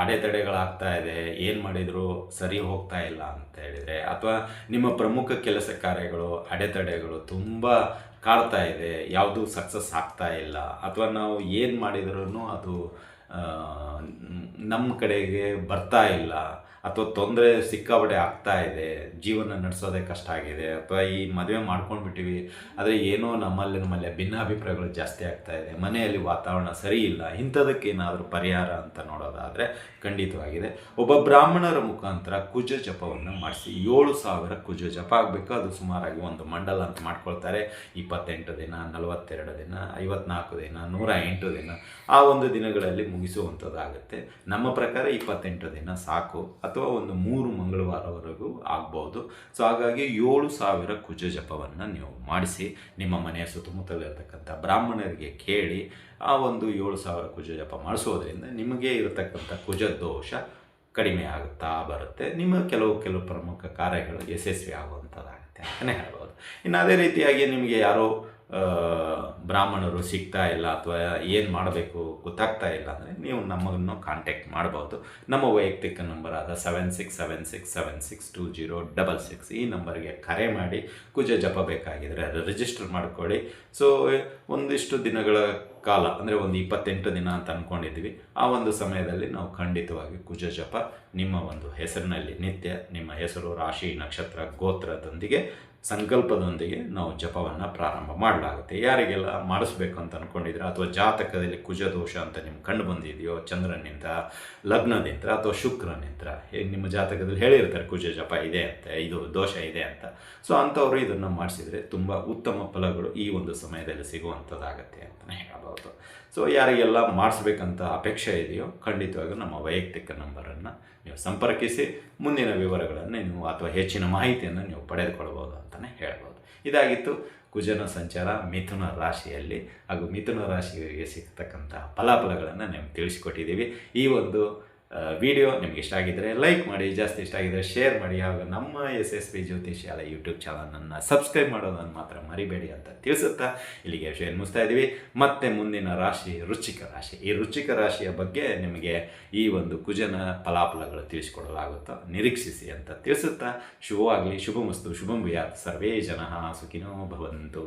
ಅಡೆತಡೆಗಳಾಗ್ತಾ ಇದೆ, ಏನು ಮಾಡಿದರೂ ಸರಿ ಹೋಗ್ತಾ ಇಲ್ಲ ಅಂತ ಹೇಳಿದರೆ, ಅಥವಾ ನಿಮ್ಮ ಪ್ರಮುಖ ಕೆಲಸ ಕಾರ್ಯಗಳು ಅಡೆತಡೆಗಳು ತುಂಬ ಕಾಡ್ತಾ ಇದೆ, ಯಾವುದೂ ಸಕ್ಸಸ್ ಆಗ್ತಾ ಇಲ್ಲ, ಅಥವಾ ನಾವು ಏನು ಮಾಡಿದ್ರೂ ಅದು ನಮ್ಮ ಕಡೆಗೆ ಬರ್ತಾ ಇಲ್ಲ, ಅಥವಾ ತೊಂದರೆ ಸಿಕ್ಕಾಪಟ್ಟೆ ಆಗ್ತಾ ಇದೆ, ಜೀವನ ನಡೆಸೋದೇ ಕಷ್ಟ ಆಗಿದೆ, ಅಥವಾ ಈ ಮದುವೆ ಮಾಡ್ಕೊಂಡ್ಬಿಟ್ಟಿವಿ ಆದರೆ ಏನೋ ನಮ್ಮಲ್ಲಿ ಭಿನ್ನಾಭಿಪ್ರಾಯಗಳು ಜಾಸ್ತಿ ಆಗ್ತಾ ಇದೆ, ಮನೆಯಲ್ಲಿ ವಾತಾವರಣ ಸರಿ ಇಲ್ಲ, ಇಂಥದಕ್ಕೆ ಏನಾದರೂ ಪರಿಹಾರ ಅಂತ ನೋಡೋದಾದರೆ ಖಂಡಿತವಾಗಿದೆ. ಒಬ್ಬ ಬ್ರಾಹ್ಮಣರ ಮುಖಾಂತರ ಕುಜ ಜಪವನ್ನು ಮಾಡಿಸಿ. 7,000 ಕುಜ ಜಪ ಆಗಬೇಕು. ಅದು ಸುಮಾರಾಗಿ ಒಂದು ಮಂಡಲ ಅಂತ ಮಾಡ್ಕೊಳ್ತಾರೆ. 28 ದಿನ, 42 ದಿನ, 54 ದಿನ, 108 ದಿನ, ಆ ಒಂದು ದಿನಗಳಲ್ಲಿ ಮುಗಿಸುವಂಥದ್ದಾಗುತ್ತೆ. ನಮ್ಮ ಪ್ರಕಾರ 28 ದಿನ ಸಾಕು, ಅಥವಾ ಒಂದು 3 ಮಂಗಳವಾರವರೆಗೂ ಆಗ್ಬೋದು. ಸೊ ಹಾಗಾಗಿ 7,000 ಕುಜ ಜಪವನ್ನು ನೀವು ಮಾಡಿಸಿ ನಿಮ್ಮ ಮನೆಯ ಸುತ್ತಮುತ್ತಲಿರ್ತಕ್ಕಂಥ ಬ್ರಾಹ್ಮಣರಿಗೆ ಕೇಳಿ ಆ ಒಂದು 7,000 ಕುಜ ಜಪ ಮಾಡಿಸೋದ್ರಿಂದ ನಿಮಗೆ ಇರತಕ್ಕಂಥ ಕುಜ ದೋಷ ಕಡಿಮೆ ಆಗುತ್ತಾ ಬರುತ್ತೆ. ನಿಮ್ಮ ಕೆಲವು ಪ್ರಮುಖ ಕಾರ್ಯಗಳು ಯಶಸ್ವಿ ಆಗುವಂಥದ್ದಾಗುತ್ತೆ ಅಂತಲೇ ಹೇಳ್ಬೋದು. ಇನ್ನು ಅದೇ ರೀತಿಯಾಗಿ ನಿಮಗೆ ಯಾರೋ ಬ್ರಾಹ್ಮಣರು ಸಿಗ್ತಾ ಇಲ್ಲ, ಅಥವಾ ಏನು ಮಾಡಬೇಕು ಗೊತ್ತಾಗ್ತಾ ಇಲ್ಲ ಅಂದರೆ ನೀವು ನಮ್ಮನ್ನು ಕಾಂಟ್ಯಾಕ್ಟ್ ಮಾಡ್ಬೋದು. ನಮ್ಮ ವೈಯಕ್ತಿಕ ನಂಬರ್ ಆದ 7676762066 ಈ ನಂಬರ್ಗೆ ಕರೆ ಮಾಡಿ ಕುಜ ಜಪ ಬೇಕಾಗಿದ್ದರೆ ರಿಜಿಸ್ಟರ್ ಮಾಡ್ಕೊಳ್ಳಿ. ಸೊ ಒಂದಿಷ್ಟು ದಿನಗಳ ಕಾಲ, ಅಂದರೆ ಒಂದು 28 ದಿನ ಅಂತ ಅಂದ್ಕೊಂಡಿದ್ವಿ, ಆ ಒಂದು ಸಮಯದಲ್ಲಿ ನಾವು ಖಂಡಿತವಾಗಿ ಕುಜ ಜಪ ನಿಮ್ಮ ಒಂದು ಹೆಸರಿನಲ್ಲಿ ನಿತ್ಯ ನಿಮ್ಮ ಹೆಸರು, ರಾಶಿ, ನಕ್ಷತ್ರ, ಗೋತ್ರದೊಂದಿಗೆ ಸಂಕಲ್ಪದೊಂದಿಗೆ ನಾವು ಜಪವನ್ನು ಪ್ರಾರಂಭ ಮಾಡಲಾಗುತ್ತೆ. ಯಾರಿಗೆಲ್ಲ ಮಾಡಿಸ್ಬೇಕು ಅಂತ ಅಂದ್ಕೊಂಡಿದ್ರೆ, ಅಥವಾ ಜಾತಕದಲ್ಲಿ ಕುಜ ದೋಷ ಅಂತ ನಿಮ್ಗೆ ಕಂಡು ಬಂದಿದೆಯೋ, ಚಂದ್ರನಿಂದ, ಲಗ್ನದಿಂದ ಅಥವಾ ಶುಕ್ರನಿಂದ, ನಿಮ್ಮ ಜಾತಕದಲ್ಲಿ ಹೇಳಿರ್ತಾರೆ ಕುಜ ಜಪ ಇದೆ ಅಂತ, ಇದು ದೋಷ ಇದೆ ಅಂತ. ಸೊ ಅಂಥವರು ಇದನ್ನು ಮಾಡಿಸಿದರೆ ತುಂಬ ಉತ್ತಮ ಫಲಗಳು ಈ ಒಂದು ಸಮಯದಲ್ಲಿ ಸಿಗುವಂಥದ್ದಾಗತ್ತೆ ಅಂತಲೇ ಹೇಳ್ಬೋದು. ಸೊ ಯಾರಿಗೆಲ್ಲ ಮಾಡಿಸ್ಬೇಕಂತ ಅಪೇಕ್ಷೆ ಇದೆಯೋ ಖಂಡಿತವಾಗಿಯೂ ನಮ್ಮ ವೈಯಕ್ತಿಕ ನಂಬರನ್ನು ನೀವು ಸಂಪರ್ಕಿಸಿ ಮುಂದಿನ ವಿವರಗಳನ್ನು ನೀವು ಅಥವಾ ಹೆಚ್ಚಿನ ಮಾಹಿತಿಯನ್ನು ನೀವು ಪಡೆದುಕೊಳ್ಬೋದು ಅಂತಲೇ ಹೇಳ್ಬೋದು. ಇದಾಗಿತ್ತು ಕುಜನ ಸಂಚಾರ ಮಿಥುನ ರಾಶಿಯಲ್ಲಿ, ಹಾಗೂ ಮಿಥುನ ರಾಶಿಯವರಿಗೆ ಸಿಗ್ತಕ್ಕಂಥ ಫಲಾಫಲಗಳನ್ನು ನಿಮ್ಗೆ ತಿಳಿಸಿಕೊಟ್ಟಿದ್ದೀವಿ. ಈ ಒಂದು ವಿಡಿಯೋ ನಿಮ್ಗೆ ಇಷ್ಟ ಆಗಿದ್ದರೆ ಲೈಕ್ ಮಾಡಿ, ಜಾಸ್ತಿ ಇಷ್ಟ ಆಗಿದ್ದರೆ ಶೇರ್ ಮಾಡಿ, ಹಾಗೂ ನಮ್ಮ SSB ಜ್ಯೋತಿಷ್ಯಾಲಯ ಯೂಟ್ಯೂಬ್ ಚಾನಲನ್ನು ಸಬ್ಸ್ಕ್ರೈಬ್ ಮಾಡೋದನ್ನು ಮಾತ್ರ ಮರಿಬೇಡಿ ಅಂತ ತಿಳಿಸುತ್ತಾ ಇಲ್ಲಿಗೆ ವಿಷಯ ಮುಗಿಸ್ತಾ ಇದ್ದೀವಿ. ಮತ್ತು ಮುಂದಿನ ರಾಶಿ ವೃಶ್ಚಿಕ ರಾಶಿ. ಈ ವೃಶ್ಚಿಕ ರಾಶಿಯ ಬಗ್ಗೆ ನಿಮಗೆ ಈ ಒಂದು ಕುಜನ ಫಲಾಫಲಗಳು ತಿಳಿಸಿಕೊಡಲಾಗುತ್ತೋ ನಿರೀಕ್ಷಿಸಿ ಅಂತ ತಿಳಿಸುತ್ತಾ ಶುಭವಾಗಲಿ, ಶುಭಮಸ್ತು, ಶುಭಂ ಭೂಯಾತ್, ಸರ್ವೇ ಜನಃ ಸುಖಿನೋ ಭವಂತು.